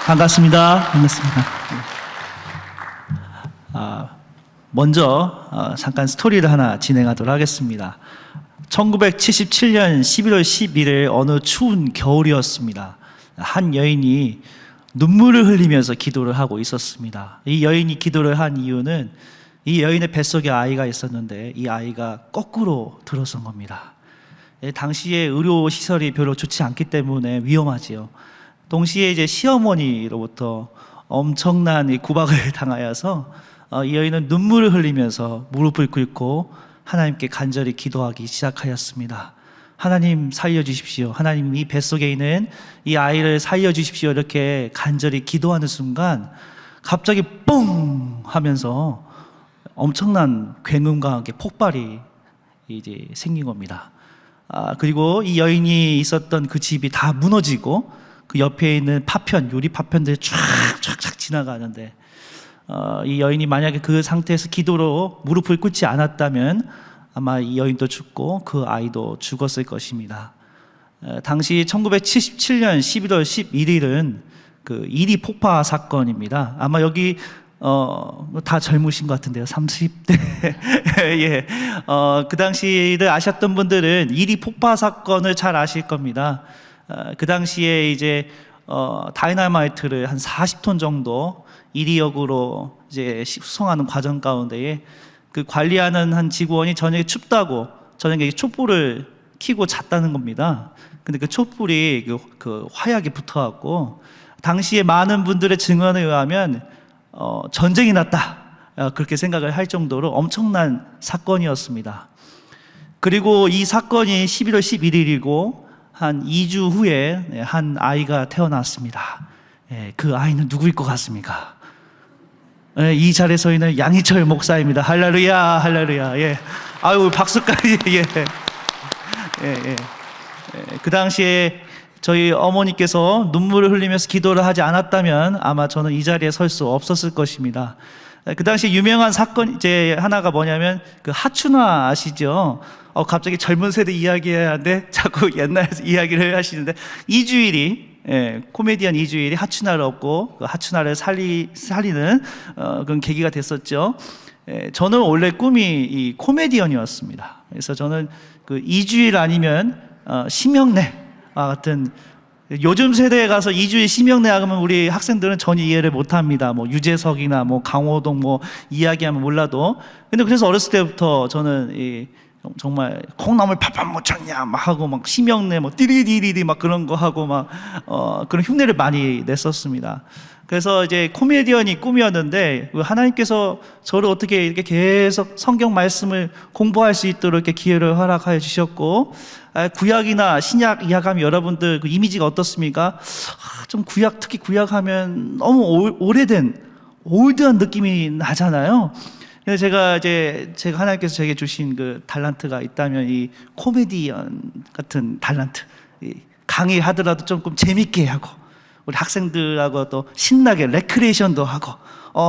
반갑습니다. 반갑습니다. 먼저 잠깐 스토리를 하나 진행하도록 하겠습니다. 1977년 11월 11일 어느 추운 겨울이었습니다. 한 여인이 눈물을 흘리면서 기도를 하고 있었습니다. 이 여인이 기도를 한 이유는 이 여인의 뱃속에 아이가 있었는데 이 아이가 거꾸로 들어선 겁니다. 당시에 의료 시설이 별로 좋지 않기 때문에 위험하지요. 동시에 이제 시어머니로부터 엄청난 이 구박을 당하여서 이 여인은 눈물을 흘리면서 무릎을 꿇고 하나님께 간절히 기도하기 시작하였습니다. 하나님 살려주십시오. 하나님 이 뱃속에 있는 이 아이를 살려주십시오. 이렇게 간절히 기도하는 순간 갑자기 뽕 하면서 엄청난 굉음과 함께 폭발이 이제 생긴 겁니다. 그리고 이 여인이 있었던 그 집이 다 무너지고 그 옆에 있는 파편, 유리 파편들이 쫙쫙쫙 지나가는데 이 여인이 만약에 그 상태에서 기도로 무릎을 꿇지 않았다면 아마 이 여인도 죽고 그 아이도 죽었을 것입니다. 당시 1977년 11월 11일은 그 이리 폭파 사건입니다. 아마 여기 다 젊으신 것 같은데요. 30대. 예. 그 당시를 아셨던 분들은 이리 폭파 사건을 잘 아실 겁니다. 그 당시에 이제 다이너마이트를 한 40톤 정도 이리역으로 이제 수송하는 과정 가운데에 그 관리하는 한 직원이 저녁에 춥다고 저녁에 촛불을 켜고 잤다는 겁니다. 근데 그 촛불이 그 화약에 붙어갖고 당시에 많은 분들의 증언에 의하면 전쟁이 났다 그렇게 생각을 할 정도로 엄청난 사건이었습니다. 그리고 이 사건이 11월 11일이고 한 2주 후에 한 아이가 태어났습니다. 그 아이는 누구일 것 같습니까? 이 자리에 서 있는 양희철 목사입니다. 할렐루야, 할렐루야. 예. 아유, 박수까지. 예. 그 당시에 저희 어머니께서 눈물을 흘리면서 기도를 하지 않았다면 아마 저는 이 자리에 설 수 없었을 것입니다. 그 당시 유명한 사건 이제 하나가 뭐냐면 그 하춘화 아시죠? 갑자기 젊은 세대 이야기해야 하는데 자꾸 옛날 이야기를 하시는데 이주일이 코미디언 이주일이 하춘화를 얻고 그 하춘화를 살리는 그런 계기가 됐었죠. 저는 원래 꿈이 이 코미디언이었습니다. 그래서 저는 그 이주일 아니면 심영래와 같은 요즘 세대에 가서 이주일 심영래 하면 우리 학생들은 전혀 이해를 못합니다. 뭐 유재석이나 뭐 강호동 뭐 이야기하면 몰라도 근데 그래서 어렸을 때부터 저는 정말 콩나물 팥밥 못 쳤냐 막 하고 막 심영래 뭐 띠리디리디 막 그런 거 하고 막 그런 흉내를 많이 냈었습니다. 그래서 이제 코미디언이 꿈이었는데 하나님께서 저를 어떻게 이렇게 계속 성경 말씀을 공부할 수 있도록 이렇게 기회를 허락하여 주셨고 구약이나 신약 이야기하면 여러분들 그 이미지가 어떻습니까? 좀 구약 특히 구약하면 너무 오래된 올드한 느낌이 나잖아요. 근데 제가 하나님께서 제게 주신 그 달란트가 있다면 이 코미디언 같은 달란트, 강의하더라도 조금 재밌게 하고 우리 학생들하고 또 신나게 레크레이션도 하고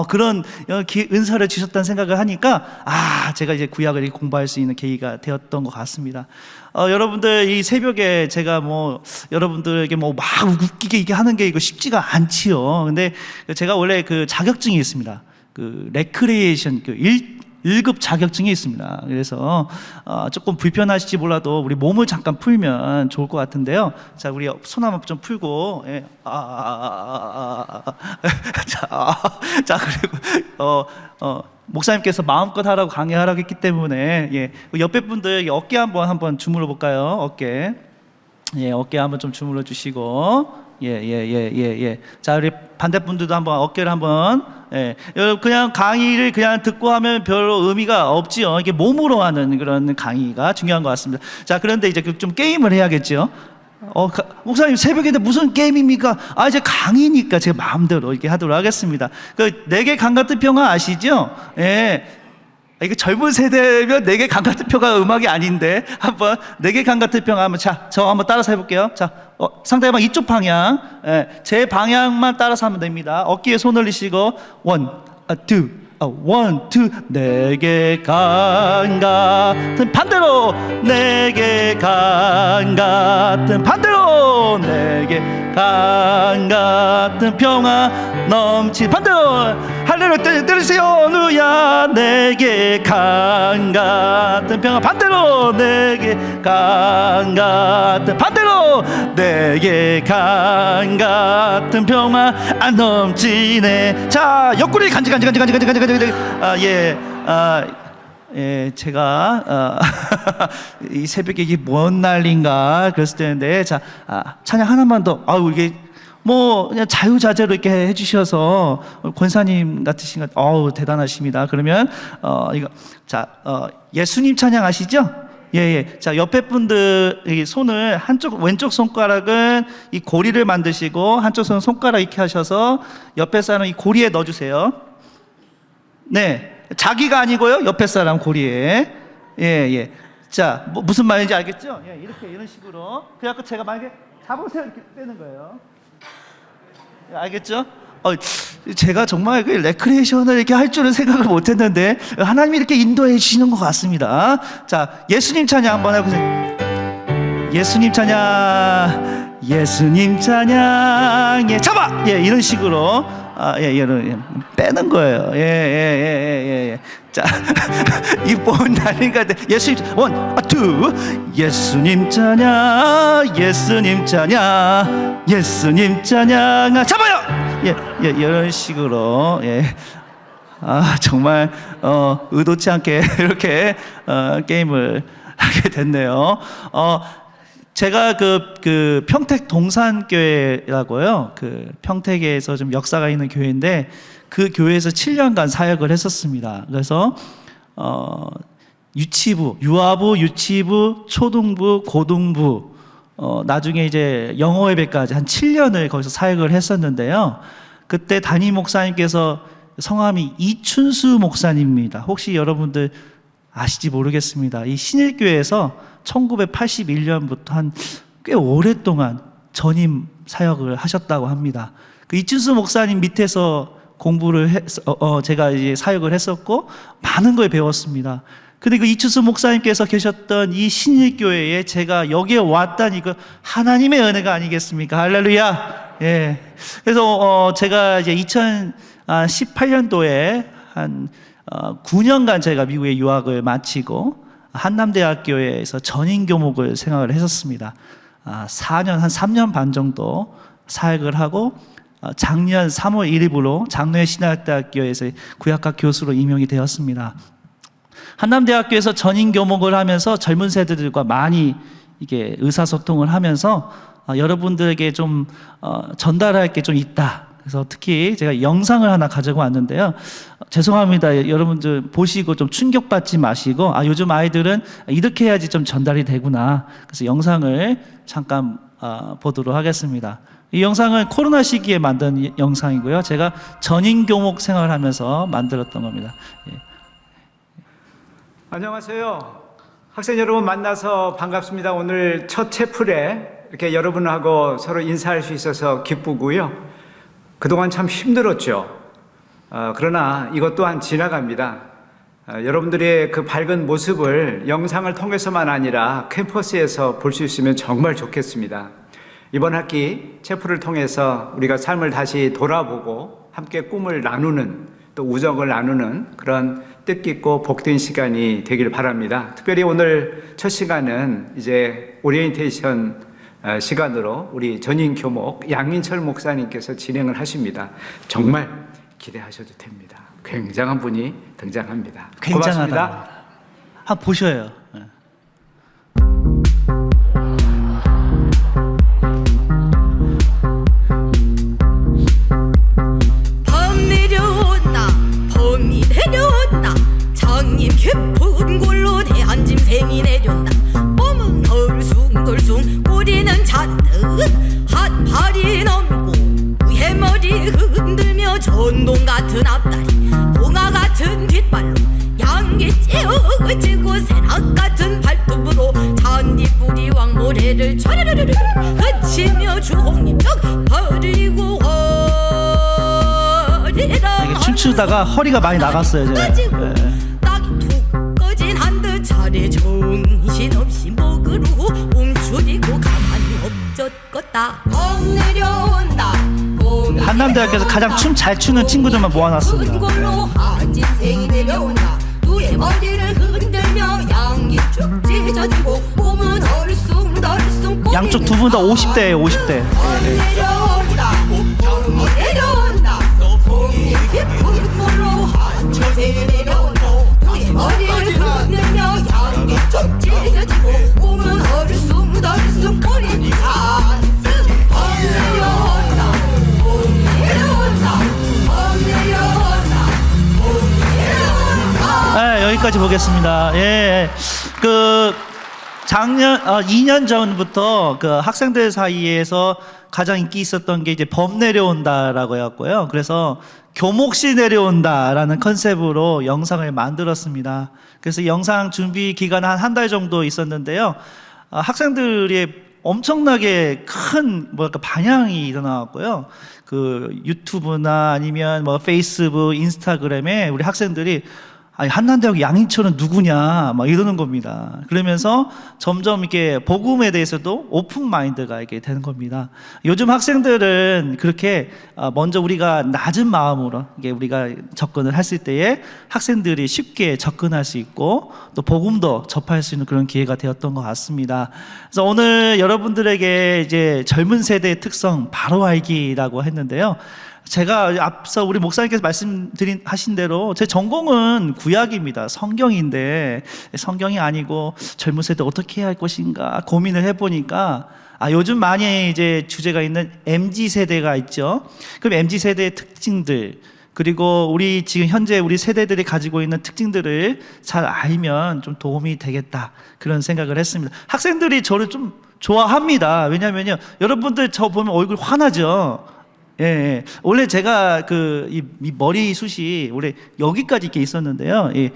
그런 은사를 주셨다는 생각을 하니까 제가 이제 구약을 공부할 수 있는 계기가 되었던 것 같습니다. 여러분들 이 새벽에 제가 뭐 여러분들에게 뭐 막 웃기게 이게 하는 게 이거 쉽지가 않지요. 근데 제가 원래 그 자격증이 있습니다. 그 레크레이션 그 1급 자격증이 있습니다. 그래서 조금 불편하실지 몰라도 우리 몸을 잠깐 풀면 좋을 것 같은데요. 자, 우리 손 한번 좀 풀고, 자, 그리고 목사님께서 마음껏 하라고 강의하라고 했기 때문에 옆에 분들 어깨 한번 주물러 볼까요? 어깨 한번 좀 주물러 주시고. 자, 우리 반대분들도 한번 어깨를 한번. 그냥 강의를 그냥 듣고 하면 별로 의미가 없지요. 이게 몸으로 하는 그런 강의가 중요한 것 같습니다. 자, 그런데 이제 좀 게임을 해야겠죠. 목사님 새벽인데 무슨 게임입니까? 이제 강의니까 제가 마음대로 이렇게 하도록 하겠습니다. 그 내게 강가특평화 아시죠? 이게 젊은 세대면 내게 강가특평화 음악이 아닌데 한번 내게 강가특평화 한번 저 한번 따라서 해볼게요. 자, 상대방 이쪽 방향, 제 방향만 따라서 하면 됩니다. 어깨에 손 올리시고 1, 2, 원, 투. 내게 간 같은 반대로 내게 간 같은 반대로 내게 간 같은 평화 넘치 반대로 할렐루야 때리세요 누야 내게 간 같은 평화 반대로 내게 간 같은 반대로 내게 간 같은 평화 안 넘치네. 자 옆구리 간지 예, 제가 이 새벽에 이게 뭔 난리인가 그랬을 때인데 자 찬양 하나만 더. 아우 이게 뭐 그냥 자유자재로 이렇게 해주셔서 권사님 같으신 것. 어우 대단하십니다. 그러면 이거 자 예수님 찬양 아시죠? 예. 자 옆에 분들 이 손을 한쪽 왼쪽 손가락은 이 고리를 만드시고 한쪽 손은 손가락 이렇게 하셔서 옆에 사람 이 고리에 넣어주세요. 네. 자기가 아니고요 옆에 사람 고리에. 예. 자 무슨 말인지 알겠죠? 예, 이렇게 이런 식으로 그래갖고 제가 만약에 잡으세요 이렇게 빼는 거예요. 예, 알겠죠? 제가 정말 그 레크리에이션을 이렇게 할 줄은 생각을 못했는데 하나님이 이렇게 인도해 주시는 것 같습니다. 자 예수님 찬양 한번 해보세요. 예수님 찬양 예수님 찬양 예 잡아 예 이런 식으로 이런 빼는 거예요. 예. 자 이 뭔 날인가 예수님 원, 투 예수님 찬양 예수님 찬양 예수님 찬양 잡아요. 예 이런 식으로 정말 의도치 않게 이렇게 게임을 하게 됐네요. 제가 그 평택 동산교회라고요. 그 평택에서 좀 역사가 있는 교회인데 그 교회에서 7년간 사역을 했었습니다. 그래서 유치부, 유아부, 유치부, 초등부, 고등부, 나중에 이제 영어 예배까지 한 7년을 거기서 사역을 했었는데요. 그때 담임 목사님께서 성함이 이춘수 목사님입니다. 혹시 여러분들 아실지 모르겠습니다. 이 신일교회에서 1981년부터 한 꽤 오랫동안 전임 사역을 하셨다고 합니다. 그 이춘수 목사님 밑에서 공부를 제가 이제 사역을 했었고 많은 걸 배웠습니다. 근데 그 이춘수 목사님께서 계셨던 이 신일교회에 제가 여기에 왔다니 그 하나님의 은혜가 아니겠습니까? 할렐루야. 예. 그래서 제가 이제 2018년도에 한 9년간 제가 미국에 유학을 마치고 한남대학교에서 전인교목을 생각을 했었습니다. 4년, 한 3년 반 정도 사역을 하고 작년 3월 1일부로 장로회 신학대학교에서 구약학 교수로 임용이 되었습니다. 한남대학교에서 전인교목을 하면서 젊은 세대들과 많이 이게 의사소통을 하면서 여러분들에게 좀 전달할 게 좀 있다. 그래서 특히 제가 영상을 하나 가지고 왔는데요. 죄송합니다. 여러분들 보시고 좀 충격받지 마시고 요즘 아이들은 이렇게 해야지 좀 전달이 되구나. 그래서 영상을 잠깐 보도록 하겠습니다. 이 영상은 코로나 시기에 만든 영상이고요. 제가 전인교목 생활을 하면서 만들었던 겁니다. 예. 안녕하세요. 학생 여러분 만나서 반갑습니다. 오늘 첫 채플에 이렇게 여러분하고 서로 인사할 수 있어서 기쁘고요. 그동안 참 힘들었죠. 그러나 이것 또한 지나갑니다. 여러분들의 그 밝은 모습을 영상을 통해서만 아니라 캠퍼스에서 볼 수 있으면 정말 좋겠습니다. 이번 학기 채플을 통해서 우리가 삶을 다시 돌아보고 함께 꿈을 나누는 또 우정을 나누는 그런 뜻깊고 복된 시간이 되길 바랍니다. 특별히 오늘 첫 시간은 이제 오리엔테이션 시간으로 우리 전인교목 양인철 목사님께서 진행을 하십니다. 정말 기대하셔도 됩니다. 굉장한 분이 등장합니다. 굉장하다. 고맙습니다. 한번 보셔요. 봄 내려온다 봄이 내려온다 장님 깊은 골로 대한 짐승이 내려온다 몸은 덜숭덜숭 꼬리는 잔뜩 핫팔이 넘고 위에 머리 흔들며 전동 같은 앞다리 봉화 같은 뒷발로 양기 찌어지고 새낙 같은 발톱으로 잔디뿌리 왕모래를 촤르르르르 흐치며 주홍잎 쩍 버리고 허리랑 춤추다가 허리가 많이 나갔어요. 제가. 가지고 예. 딱이 툭 꺼진 한듯 차례 정신없이 먹으러 움츠리고 가만히 엎젖겄다. 봄 내려온다. 봄이 한남대학교에서 가장 춤 잘 추는 친구들만 모아놨습니다. 큰 걸로 한 인생이 내려온다. 누의 머리를 흔들며 양기 쭉 찢어지고 몸은 얼숭덜숭 양쪽 두 분 다 50대예요, 50대. 봄 내려온다. 봄이 내려온다. 봄이 깊은 걸로 한 인생이 내려온다. 누의 머리를 흔들며 양기 쭉 찢어지고 몸은 얼숭덜숭 꼬리는 잔뜩 봄 내려온다. 봄이 내려온다. 봄 내려온다. 봄이 내려온다. 네, 여기까지 보겠습니다. 예, 그 작년 2년 전부터 그 학생들 사이에서 가장 인기 있었던 게 이제 범 내려온다라고 해갖고요. 그래서 교목시 내려온다라는 컨셉으로 영상을 만들었습니다. 그래서 영상 준비 기간 한 달 정도 있었는데요. 학생들이 엄청나게 큰 뭐랄까 반향이 일어나왔고요. 그 유튜브나 아니면 뭐 페이스북, 인스타그램에 우리 학생들이 아니 한남대학 양인철은 누구냐 막 이러는 겁니다. 그러면서 점점 이렇게 복음에 대해서도 오픈 마인드가 이렇게 되는 겁니다. 요즘 학생들은 그렇게 먼저 우리가 낮은 마음으로 이게 우리가 접근을 했을 때에 학생들이 쉽게 접근할 수 있고 또 복음도 접할 수 있는 그런 기회가 되었던 것 같습니다. 그래서 오늘 여러분들에게 이제 젊은 세대의 특성 바로 알기라고 했는데요. 제가 앞서 우리 목사님께서 하신 대로 제 전공은 구약입니다. 성경인데 성경이 아니고 젊은 세대 어떻게 해야 할 것인가 고민을 해보니까 요즘 많이 이제 주제가 있는 MZ세대가 있죠. 그럼 MZ세대의 특징들 그리고 우리 지금 현재 우리 세대들이 가지고 있는 특징들을 잘 알면 좀 도움이 되겠다 그런 생각을 했습니다. 학생들이 저를 좀 좋아합니다. 왜냐면요 여러분들 저 보면 얼굴 환하죠. 예. 원래 제가 이 머리숱이 원래 여기까지 이렇게 있었는데요. 이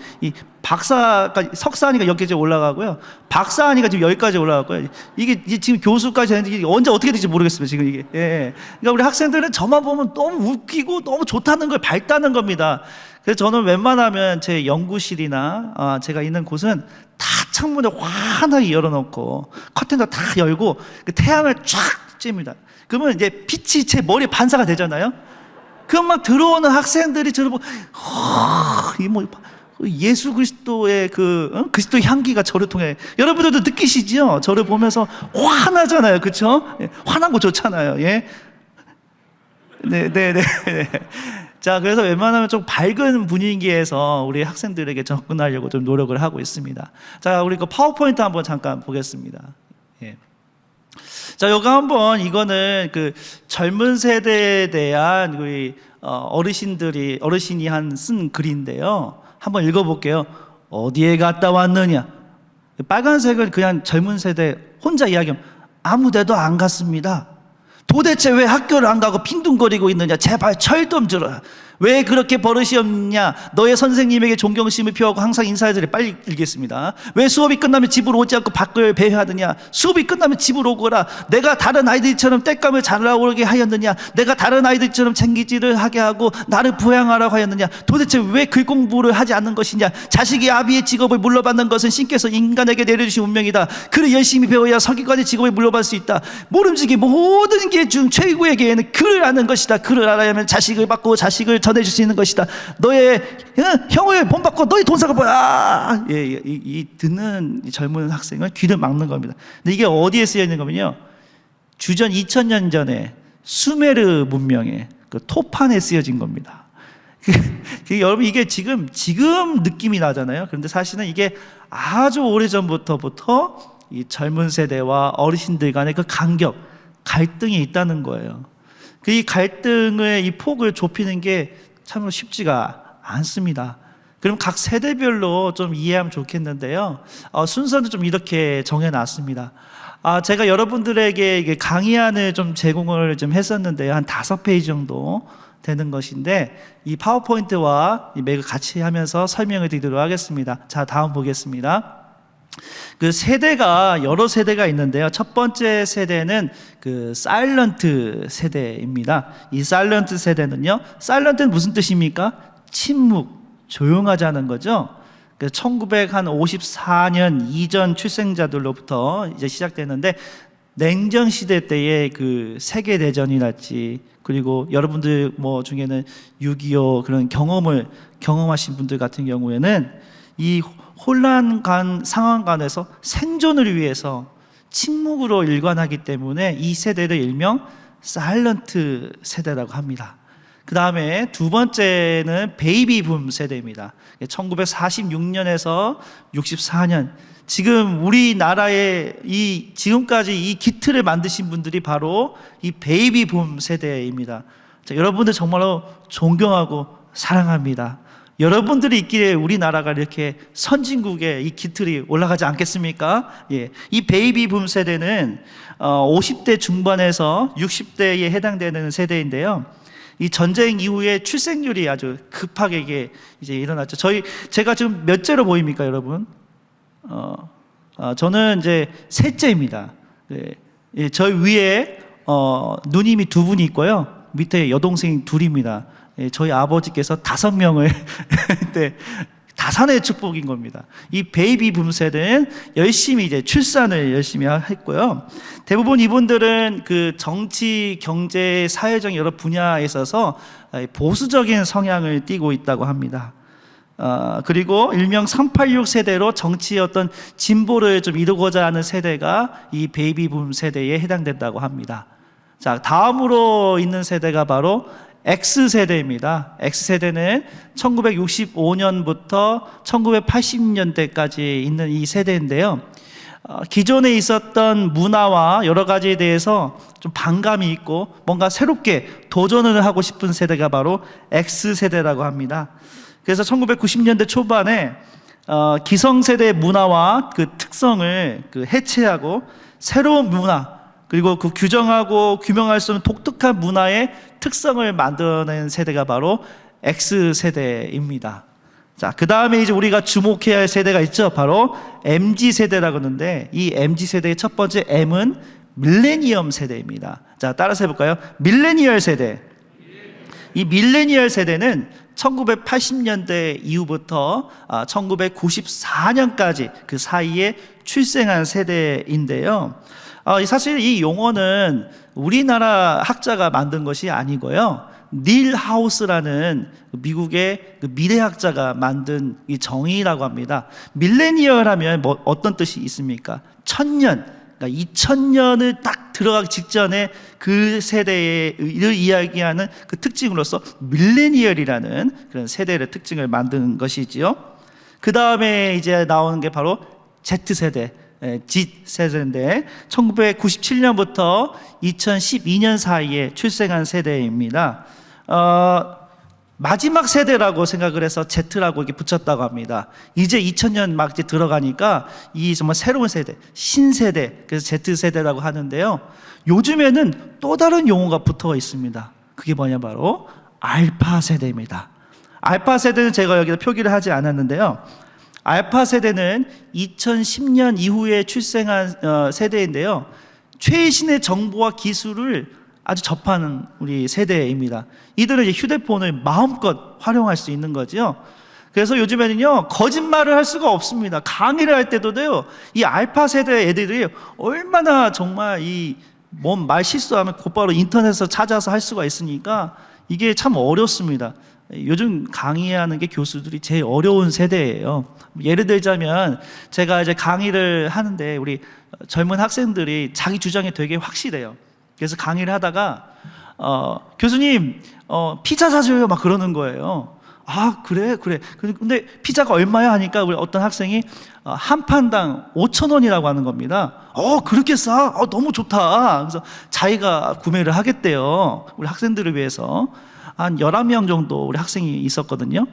박사까지, 석사하니까 여기까지 올라가고요. 박사하니까 지금 여기까지 올라갔고요. 이게 지금 교수까지 했는데 이게 언제 어떻게 될지 모르겠습니다. 지금 이게. 예. 그러니까 우리 학생들은 저만 보면 너무 웃기고 너무 좋다는 걸 밝다는 겁니다. 그래서 저는 웬만하면 제 연구실이나 제가 있는 곳은 다 창문을 환하게 열어놓고 커튼도 다 열고 그 태양을 쫙 쬐입니다. 그러면 이제 빛이 제 머리에 반사가 되잖아요. 그럼 막 들어오는 학생들이 저를 보고 예수 그리스도의 그리스도의 향기가 저를 통해 여러분들도 느끼시죠? 저를 보면서 환하잖아요, 그렇죠? 환한 거 좋잖아요. 예, 네. 자, 그래서 웬만하면 좀 밝은 분위기에서 우리 학생들에게 접근하려고 좀 노력을 하고 있습니다. 자, 우리 그 파워포인트 한번 잠깐 보겠습니다. 예. 자, 여기 한번 이거는 그 젊은 세대에 대한 우리 어르신이 쓴 글인데요. 한번 읽어볼게요. 어디에 갔다 왔느냐? 빨간색은 그냥 젊은 세대 혼자 이야기하면 아무데도 안 갔습니다. 도대체 왜 학교를 안 가고 빈둥거리고 있느냐? 제발 철 좀 들어라. 왜 그렇게 버릇이 없냐? 너의 선생님에게 존경심을 표하고 항상 인사해드려. 빨리 읽겠습니다. 왜 수업이 끝나면 집으로 오지 않고 밖을 배회하느냐? 수업이 끝나면 집으로 오거라. 내가 다른 아이들처럼 땔감을 잘 나오게 하였느냐? 내가 다른 아이들처럼 챙기지를 하게 하고 나를 부양하라고 하였느냐? 도대체 왜 글 공부를 하지 않는 것이냐? 자식이 아비의 직업을 물러받는 것은 신께서 인간에게 내려주신 운명이다. 그를 열심히 배워야 서기관의 직업을 물러받을 수 있다. 모름지기 모든 게 중 최고의 기회는 그를 아는 것이다. 그를 알아야면 자식을 받고 자식을 전해줄 수 있는 것이다. 너의 형을 본받고 너의 돈사가 뭐야? 이 듣는 이 젊은 학생은 귀를 막는 겁니다. 근데 이게 어디에 쓰여 있는 거면요, 주전 2000년 전에 수메르 문명의 그 토판에 쓰여진 겁니다. 여러분 이게 지금 느낌이 나잖아요. 그런데 사실은 이게 아주 오래 전부터 이 젊은 세대와 어르신들 간의 그 갈등이 있다는 거예요. 이 갈등의 이 폭을 좁히는 게 참으로 쉽지가 않습니다. 그럼 각 세대별로 좀 이해하면 좋겠는데요. 순서는 좀 이렇게 정해놨습니다. 제가 여러분들에게 강의안을 좀 제공을 좀 했었는데요. 한 5페이지 정도 되는 것인데 이 파워포인트와 이 맥을 같이 하면서 설명을 드리도록 하겠습니다. 자, 다음 보겠습니다. 그 세대가 여러 세대가 있는데요. 첫 번째 세대는 그 사일런트 세대입니다. 이 사일런트 세대는요, 사일런트는 무슨 뜻입니까? 침묵, 조용하자는 거죠. 1954년 이전 출생자들로부터 이제 시작되는데 냉전 시대 때의 그 세계 대전이랄지 그리고 여러분들 뭐 중에는 6.25 그런 경험하신 분들 같은 경우에는 이 혼란간 상황간에서 생존을 위해서 침묵으로 일관하기 때문에 이 세대를 일명 사일런트 세대라고 합니다. 그 다음에 두 번째는 베이비 붐 세대입니다. 1946년에서 64년 지금 우리나라의 지금까지 이 기틀을 만드신 분들이 바로 이 베이비 붐 세대입니다. 자, 여러분들 정말로 존경하고 사랑합니다. 여러분들이 있기에 우리나라가 이렇게 선진국의 이 기틀이 올라가지 않겠습니까? 예. 이 베이비 붐 세대는 50대 중반에서 60대에 해당되는 세대인데요. 이 전쟁 이후에 출생률이 아주 급하게 이제 일어났죠. 제가 지금 몇째로 보입니까, 여러분? 저는 이제 셋째입니다. 네. 예, 저희 위에 누님이 두 분이 있고요. 밑에 여동생이 둘입니다. 예, 저희 아버지께서 5명을 네, 다산의 축복인 겁니다. 이 베이비 붐 세대는 열심히 이제 출산을 열심히 했고요. 대부분 이분들은 그 정치, 경제, 사회적 여러 분야에 있어서 보수적인 성향을 띠고 있다고 합니다. 그리고 일명 386 세대로 정치의 어떤 진보를 좀 이루고자 하는 세대가 이 베이비 붐 세대에 해당된다고 합니다. 자, 다음으로 있는 세대가 바로 X세대입니다. X세대는 1965년부터 1980년대까지 있는 이 세대인데요. 기존에 있었던 문화와 여러 가지에 대해서 좀 반감이 있고 뭔가 새롭게 도전을 하고 싶은 세대가 바로 X세대라고 합니다. 그래서 1990년대 초반에 기성세대 문화와 그 특성을 해체하고 새로운 문화 그리고 그 규정하고 규명할 수 없는 독특한 문화의 특성을 만들어낸 세대가 바로 X세대입니다. 자, 그 다음에 이제 우리가 주목해야 할 세대가 있죠. 바로 MZ세대라고 하는데 이 MZ세대의 첫 번째 M은 밀레니엄 세대입니다. 자, 따라서 해볼까요? 밀레니얼 세대. 이 밀레니얼 세대는 1980년대 이후부터 1994년까지 그 사이에 출생한 세대인데요. 사실 이 용어는 우리나라 학자가 만든 것이 아니고요. 닐 하우스라는 미국의 그 미래학자가 만든 이 정의라고 합니다. 밀레니얼 하면 어떤 뜻이 있습니까? 천년, 그러니까 2000년을 딱 들어가기 직전에 그 세대를 이야기하는 그 특징으로서 밀레니얼이라는 그런 세대의 특징을 만든 것이지요. 그 다음에 이제 나오는 게 바로 Z세대. Z세대인데 1997년부터 2012년 사이에 출생한 세대입니다. 마지막 세대라고 생각을 해서 Z라고 이렇게 붙였다고 합니다. 이제 2000년 막 이제 들어가니까 이 정말 새로운 세대, 신세대, 그래서 Z세대라고 하는데요. 요즘에는 또 다른 용어가 붙어 있습니다. 그게 뭐냐 바로 알파 세대입니다. 알파 세대는 제가 여기다 표기를 하지 않았는데요. 알파 세대는 2010년 이후에 출생한 세대인데요. 최신의 정보와 기술을 아주 접하는 우리 세대입니다. 이들은 이제 휴대폰을 마음껏 활용할 수 있는 거죠. 그래서 요즘에는요, 거짓말을 할 수가 없습니다. 강의를 할 때도요, 이 알파 세대 애들이 얼마나 정말 뭔 말 실수하면 곧바로 인터넷에서 찾아서 할 수가 있으니까 이게 참 어렵습니다. 요즘 강의하는 게 교수들이 제일 어려운 세대예요. 예를 들자면 제가 이제 강의를 하는데 우리 젊은 학생들이 자기 주장이 되게 확실해요. 그래서 강의를 하다가 교수님 피자 사줘요 막 그러는 거예요. 아 그래. 근데 피자가 얼마야 하니까 우리 어떤 학생이 한 판당 5,000원이라고 하는 겁니다. 그렇게 싸? 너무 좋다. 그래서 자기가 구매를 하겠대요. 우리 학생들을 위해서. 한 11명 정도 우리 학생이 있었거든요.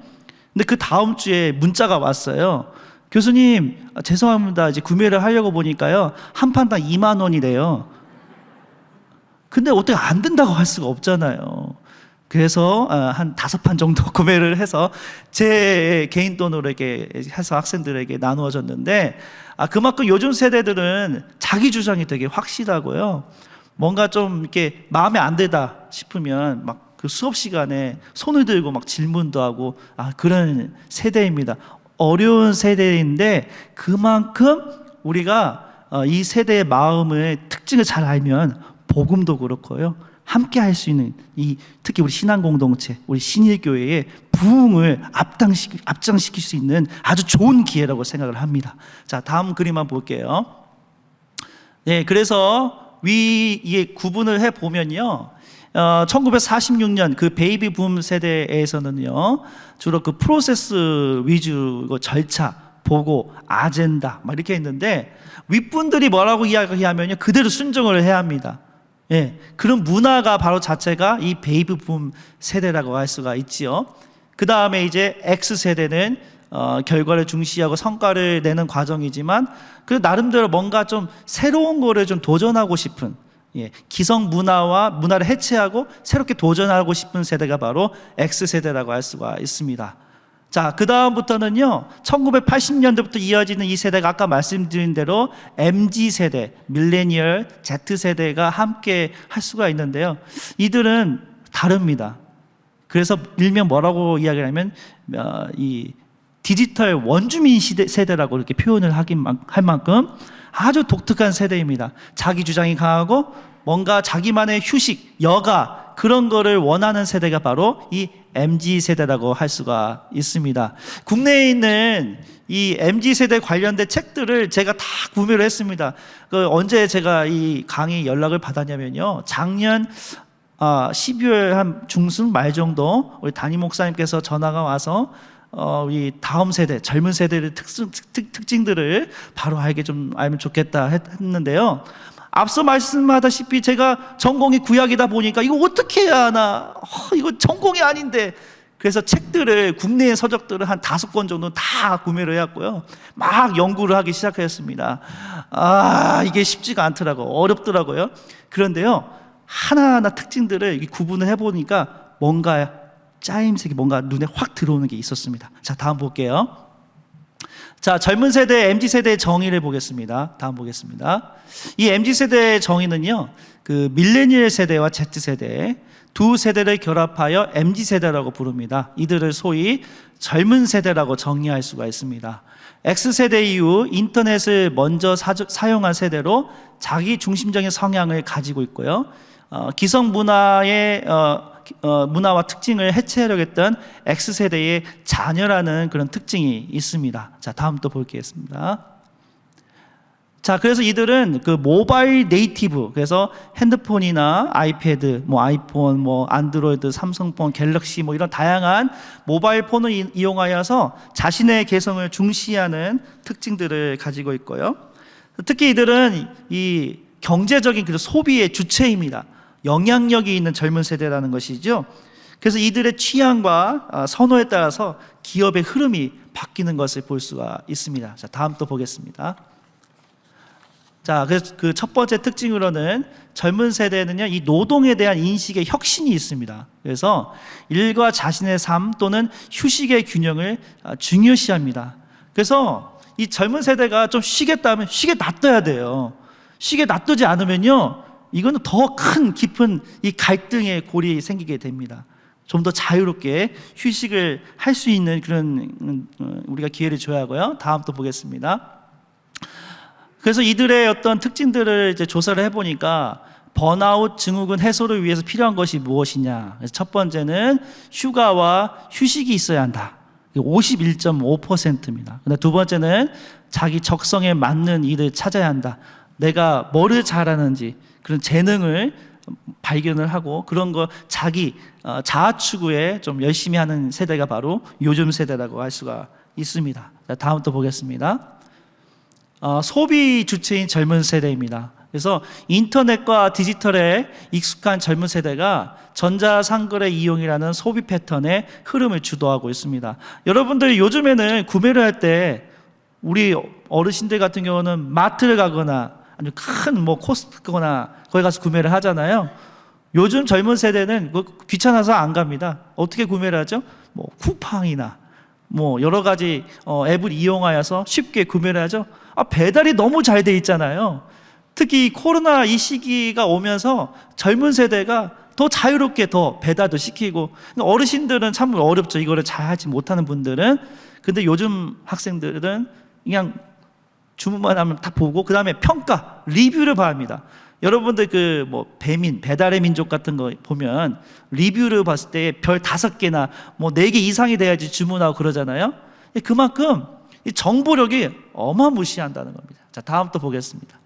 근데 그 다음 주에 문자가 왔어요. 교수님, 죄송합니다. 이제 구매를 하려고 보니까요, 한 판당 2만 원이래요. 근데 어떻게 안 된다고 할 수가 없잖아요. 그래서 한 5판 정도 구매를 해서 제 개인 돈으로 이렇게 해서 학생들에게 나누어 줬는데, 그만큼 요즘 세대들은 자기 주장이 되게 확실하고요. 뭔가 좀 이렇게 마음에 안 들다 싶으면 막 그 수업 시간에 손을 들고 막 질문도 하고 그런 세대입니다. 어려운 세대인데 그만큼 우리가 이 세대의 마음의 특징을 잘 알면 복음도 그렇고요. 함께 할 수 있는 특히 우리 신앙 공동체, 우리 신일교회의 부흥을 앞장시킬 수 있는 아주 좋은 기회라고 생각을 합니다. 자, 다음 그림 한번 볼게요. 네, 그래서 이게 구분을 해 보면요. 1946년 그 베이비 붐 세대에서는요, 주로 그 프로세스 위주 절차, 보고, 아젠다 막 이렇게 했는데 윗분들이 뭐라고 이야기하면요, 그대로 순종을 해야 합니다. 예, 그런 문화가 바로 자체가 이 베이비 붐 세대라고 할 수가 있지요. 그 다음에 이제 X 세대는 결과를 중시하고 성과를 내는 과정이지만 그 나름대로 뭔가 좀 새로운 거를 좀 도전하고 싶은, 기성 문화를 해체하고 새롭게 도전하고 싶은 세대가 바로 X 세대라고 할 수가 있습니다. 자, 그 다음부터는요, 1980년대부터 이어지는 이 세대가 아까 말씀드린 대로 MZ 세대, 밀레니얼, Z 세대가 함께 할 수가 있는데요. 이들은 다릅니다. 그래서 일명 뭐라고 이야기를 하면 이 디지털 원주민 세대라고 이렇게 표현을 할 만큼 아주 독특한 세대입니다. 자기 주장이 강하고 뭔가 자기만의 휴식, 여가 그런 거를 원하는 세대가 바로 이 MZ 세대라고 할 수가 있습니다. 국내에 있는 이 MZ 세대 관련된 책들을 제가 다 구매를 했습니다. 언제 제가 이 강의 연락을 받았냐면요, 작년 12월 한 중순 말 정도 우리 담임 목사님께서 전화가 와서 이 다음 세대, 젊은 세대의 특징들을 바로 알면 좋겠다 했는데요. 앞서 말씀하다시피 제가 전공이 구약이다 보니까 이거 어떻게 해야 하나, 이거 전공이 아닌데. 그래서 책들을, 국내의 서적들을 한 5권 정도 다 구매를 해왔고요, 막 연구를 하기 시작했습니다. 이게 쉽지가 않더라고요. 어렵더라고요. 그런데요, 하나하나 특징들을 구분을 해보니까 뭔가 짜임새가 뭔가 눈에 확 들어오는 게 있었습니다. 자, 다음 볼게요. 자, 젊은 세대, MZ세대의 정의를 보겠습니다. 다음 보겠습니다. 이 MZ세대의 정의는요, 그 밀레니얼 세대와 Z세대 두 세대를 결합하여 MZ세대라고 부릅니다. 이들을 소위 젊은 세대라고 정의할 수가 있습니다. X세대 이후 인터넷을 먼저 사용한 세대로 자기 중심적인 성향을 가지고 있고요, 기성 문화의 문화와 특징을 해체하려고 했던 X세대의 자녀라는 그런 특징이 있습니다. 자, 다음 또 보겠습니다. 자, 그래서 이들은 그 모바일 네이티브, 그래서 핸드폰이나 아이패드, 아이폰, 안드로이드, 삼성폰, 갤럭시 이런 다양한 모바일 폰을 이용하여서 자신의 개성을 중시하는 특징들을 가지고 있고요. 특히 이들은 이 경제적인 그 소비의 주체입니다. 영향력이 있는 젊은 세대라는 것이죠. 그래서 이들의 취향과 선호에 따라서 기업의 흐름이 바뀌는 것을 볼 수가 있습니다. 자, 다음 또 보겠습니다. 자, 그래서 그 첫 번째 특징으로는 젊은 세대는요, 이 노동에 대한 인식의 혁신이 있습니다. 그래서 일과 자신의 삶 또는 휴식의 균형을 중요시합니다. 그래서 이 젊은 세대가 좀 쉬겠다 하면 쉬게 놔둬야 돼요. 쉬게 놔두지 않으면요, 이거는 더 큰 깊은 이 갈등의 골이 생기게 됩니다. 좀 더 자유롭게 휴식을 할 수 있는 그런 우리가 기회를 줘야 하고요. 다음 또 보겠습니다. 그래서 이들의 어떤 특징들을 이제 조사를 해보니까 번아웃 증후군 해소를 위해서 필요한 것이 무엇이냐. 그래서 첫 번째는 휴가와 휴식이 있어야 한다. 51.5%입니다. 근데 두 번째는 자기 적성에 맞는 일을 찾아야 한다. 내가 뭐를 잘하는지 그런 재능을 발견을 하고 그런 거 자기 자아 추구에 좀 열심히 하는 세대가 바로 요즘 세대라고 할 수가 있습니다. 자, 다음 또 보겠습니다. 소비 주체인 젊은 세대입니다. 그래서 인터넷과 디지털에 익숙한 젊은 세대가 전자상거래 이용이라는 소비 패턴의 흐름을 주도하고 있습니다. 여러분들이 요즘에는 구매를 할 때 우리 어르신들 같은 경우는 마트를 가거나 아니면 큰 코스트코나 거기 가서 구매를 하잖아요. 요즘 젊은 세대는 귀찮아서 안 갑니다. 어떻게 구매를 하죠? 쿠팡이나 여러 가지 앱을 이용하여서 쉽게 구매를 하죠. 배달이 너무 잘 돼 있잖아요. 특히 코로나 이 시기가 오면서 젊은 세대가 더 자유롭게 더 배달도 시키고. 어르신들은 참 어렵죠. 이거를 잘 하지 못하는 분들은. 근데 요즘 학생들은 그냥 주문만 하면 다 보고 그 다음에 평가, 리뷰를 봐합니다. 여러분들 그 뭐 배달의 민족 같은 거 보면 리뷰를 봤을 때 별 5개나 뭐 4개 이상이 돼야지 주문하고 그러잖아요. 그만큼 이 정보력이 어마무시한다는 겁니다. 자, 다음 또 보겠습니다.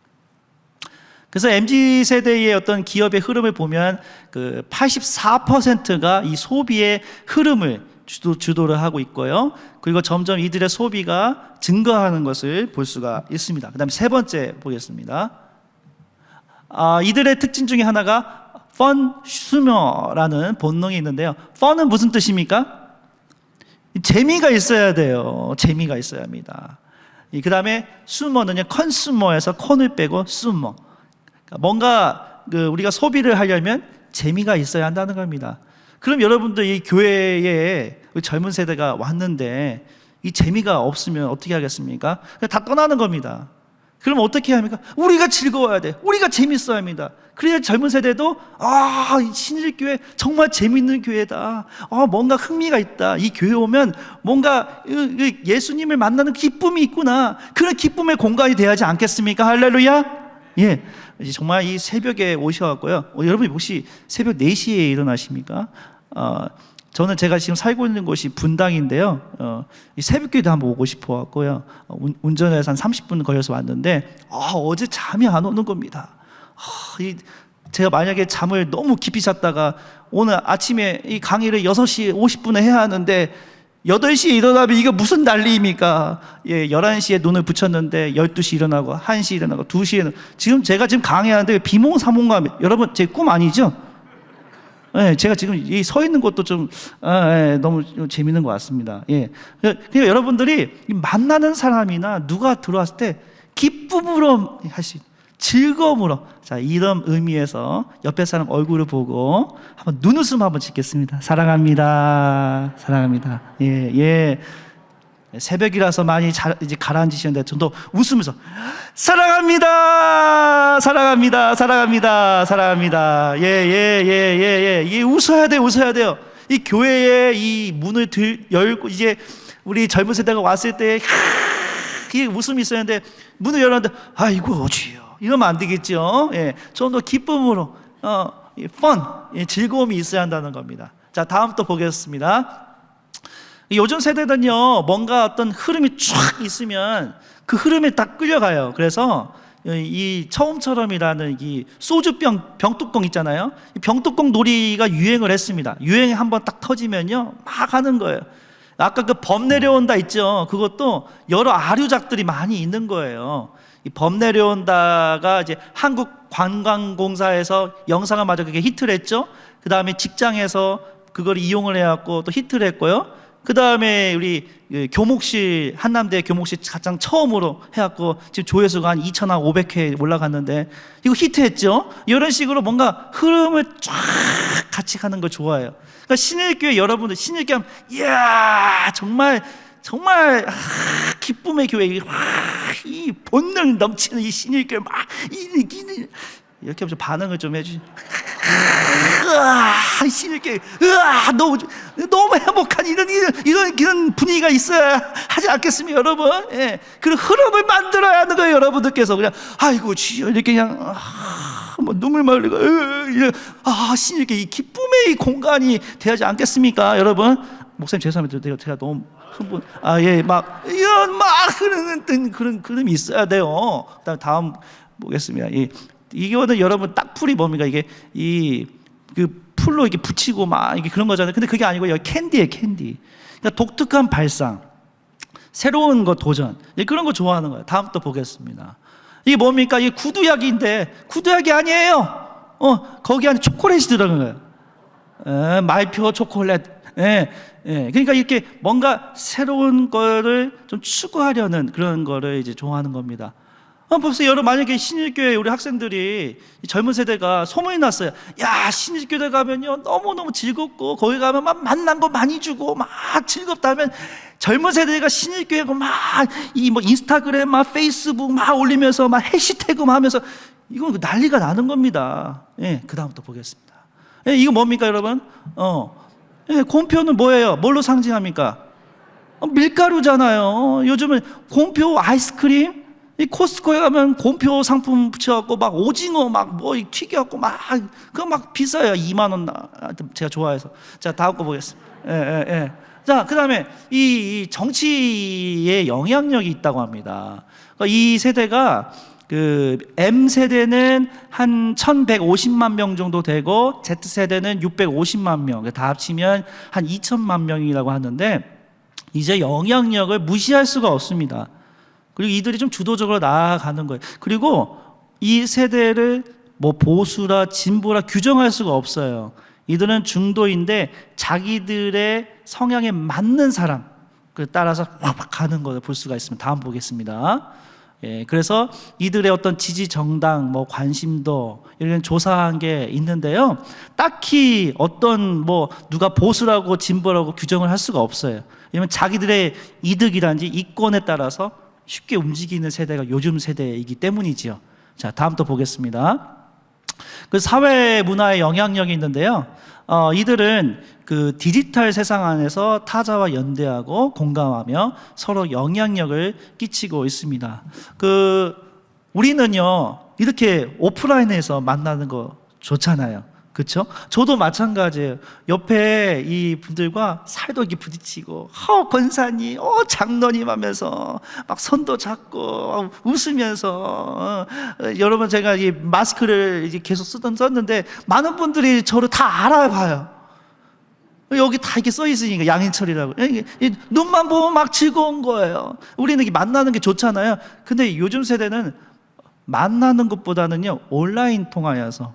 그래서 MZ세대의 어떤 기업의 흐름을 보면 그 84%가 이 소비의 흐름을 주도를 하고 있고요. 그리고 점점 이들의 소비가 증가하는 것을 볼 수가 있습니다. 그 다음에 세 번째 보겠습니다. 이들의 특징 중에 하나가 펀슈머라는 본능이 있는데요. 펀은 무슨 뜻입니까? 재미가 있어야 돼요. 재미가 있어야 합니다. 그 다음에 수머는요, 컨슈머에서 컨을 빼고 수머. 뭔가 우리가 소비를 하려면 재미가 있어야 한다는 겁니다. 그럼 여러분들 이 교회에 젊은 세대가 왔는데 이 재미가 없으면 어떻게 하겠습니까? 다 떠나는 겁니다. 그럼 어떻게 합니까? 우리가 즐거워야 돼. 우리가 재밌어야 합니다. 그래야 젊은 세대도 이 신일교회 정말 재밌는 교회다. 뭔가 흥미가 있다. 이 교회 오면 뭔가 예수님을 만나는 기쁨이 있구나. 그런 기쁨의 공간이 돼야지 않겠습니까? 할렐루야. 예. 정말 이 새벽에 오셔갖고요. 여러분 혹시 새벽 4시에 일어나십니까? 저는 제가 지금 살고 있는 곳이 분당인데요. 이 새벽기도 한번 오고 싶어 갖고요. 운전해서 한 30분 걸려서 왔는데 어제 잠이 안 오는 겁니다. 제가 만약에 잠을 너무 깊이 잤다가 오늘 아침에 이 강의를 6시 50분에 해야 하는데 8시에 일어나면 이게 무슨 난리입니까? 11시에 눈을 붙였는데 12시 일어나고 1시 일어나고 2시에 지금 제가 지금 강의하는데 비몽사몽감. 여러분 제 꿈 아니죠? 제가 지금 서 있는 것도 좀 너무 재밌는 것 같습니다. 그러니까 여러분들이 만나는 사람이나 누가 들어왔을 때 기쁨으로 할 수 있는, 즐거움으로. 자, 이런 의미에서 옆에 사람 얼굴을 보고 한번 눈웃음 한번 짓겠습니다. 사랑합니다. 사랑합니다. 새벽이라서 많이 이제 가라앉으시는데 저도 웃으면서 사랑합니다. 사랑합니다. 사랑합니다. 사랑합니다. 웃어야 돼요. 웃어야 돼요. 이 교회에 이 문을 열고 이제 우리 젊은 세대가 왔을 때 이 웃음이 있어야 하는데 문을 열었는데 아이고 주여 이러면 안 되겠죠. 좀 더 기쁨으로 즐거움이 있어야 한다는 겁니다. 자, 다음 또 보겠습니다. 요즘 세대는요, 뭔가 어떤 흐름이 쫙 있으면 그 흐름에 딱 끌려가요. 그래서 이 처음처럼이라는 이 소주병 병뚜껑 있잖아요. 이 병뚜껑 놀이가 유행을 했습니다. 유행이 한번 딱 터지면요, 막 하는 거예요. 아까 그 범 내려온다 있죠. 그것도 여러 아류작들이 많이 있는 거예요. 이 범 내려온다가 이제 한국관광공사에서 영상을 마저 그게 히트를 했죠. 그 다음에 직장에서 그걸 이용을 해갖고 또 히트를 했고요. 그 다음에 우리 교목실, 한남대 교목실 가장 처음으로 해갖고 지금 조회수가 한 2,500회 올라갔는데 이거 히트했죠. 이런 식으로 뭔가 흐름을 쫙 같이 가는 걸 좋아해요. 그러니까 신일교회 여러분들 신일교회 하면 이야 정말 기쁨의 교회, 이 본능 넘치는 이 신일교회 막 이렇게 하면서 반응을 좀 해주시. 신일교회 너무 행복한 이런 분위기가 있어야 하지 않겠습니까, 여러분? 그런 흐름을 만들어야 하는 거예요, 여러분들께서. 그냥 아이고 주여 이렇게 그냥 뭐 눈물만 흘리고 신일교회 이 기쁨의 이 공간이 되지 않겠습니까, 여러분? 목사님 죄송합니다. 제가 너무 흥분. 막 이런 막 흐르는 그런 흐름이 있어야 돼요. 그다음 다음 보겠습니다. 이거는 여러분 딱풀이 뭡니까? 이게 그 풀로 이렇게 붙이고 막 이게 그런 거잖아요. 근데 그게 아니고 여기 캔디예요, 캔디. 그러니까 독특한 발상, 새로운 거 도전, 그런 거 좋아하는 거예요. 다음 또 보겠습니다. 이게 뭡니까? 이게 구두약인데 구두약이 아니에요. 거기 안에 초콜릿이 들어간 거예요. 말표 초콜릿. 그러니까 이렇게 뭔가 새로운 거를 좀 추구하려는 그런 거를 이제 좋아하는 겁니다. 벌써 여러분 만약에 신일교회 우리 학생들이 젊은 세대가 소문이 났어요. 야, 신일교회 가면요 너무너무 즐겁고 거기 가면 막 만난 거 많이 주고 막 즐겁다면 젊은 세대가 신일교회 막 이 뭐 인스타그램 막 페이스북 막 올리면서 막 해시태그 막 하면서 이건 난리가 나는 겁니다. 그 다음 또 보겠습니다. 예, 이거 뭡니까, 여러분? 예, 곰표는 뭐예요? 뭘로 상징합니까? 밀가루잖아요. 요즘은 곰표 아이스크림, 이 코스트코에 가면 곰표 상품 붙여갖고 막 오징어 막 뭐 튀겨갖고 막 그거 막 비싸요. 2만 원. 제가 좋아해서. 자, 다음 거 보겠습니다. 예. 자, 그다음에 이 정치의 영향력이 있다고 합니다. 그러니까 이 세대가 그 M 세대는 한 1,150만 명 정도 되고 Z 세대는 650만 명, 다 합치면 한 2천만 명이라고 하는데 이제 영향력을 무시할 수가 없습니다. 그리고 이들이 좀 주도적으로 나아가는 거예요. 그리고 이 세대를 뭐 보수라 진보라 규정할 수가 없어요. 이들은 중도인데 자기들의 성향에 맞는 사람 따라서 확 가는 것을 볼 수가 있습니다. 다음 보겠습니다. 예, 그래서 이들의 어떤 지지 정당, 뭐 관심도 이런 조사한 게 있는데요. 딱히 어떤 뭐 누가 보수라고 진보라고 규정을 할 수가 없어요. 왜냐하면 자기들의 이득이란지 이권에 따라서 쉽게 움직이는 세대가 요즘 세대이기 때문이지요. 자, 다음 또 보겠습니다. 그 사회 문화의 영향력이 있는데요. 이들은 그 디지털 세상 안에서 타자와 연대하고 공감하며 서로 영향력을 끼치고 있습니다. 우리는요 이렇게 오프라인에서 만나는 거 좋잖아요. 그렇죠? 저도 마찬가지예요. 옆에 이 분들과 살도 이렇게 부딪히고, 권사님, 장로님 하면서 막 손도 잡고 웃으면서, 여러분 제가 이 마스크를 이제 계속 썼는데 많은 분들이 저를 다 알아봐요. 여기 다 이렇게 써 있으니까 양인철이라고. 눈만 보면 막 즐거운 거예요. 우리는 이렇게 만나는 게 좋잖아요. 근데 요즘 세대는 만나는 것보다는요 온라인 통화여서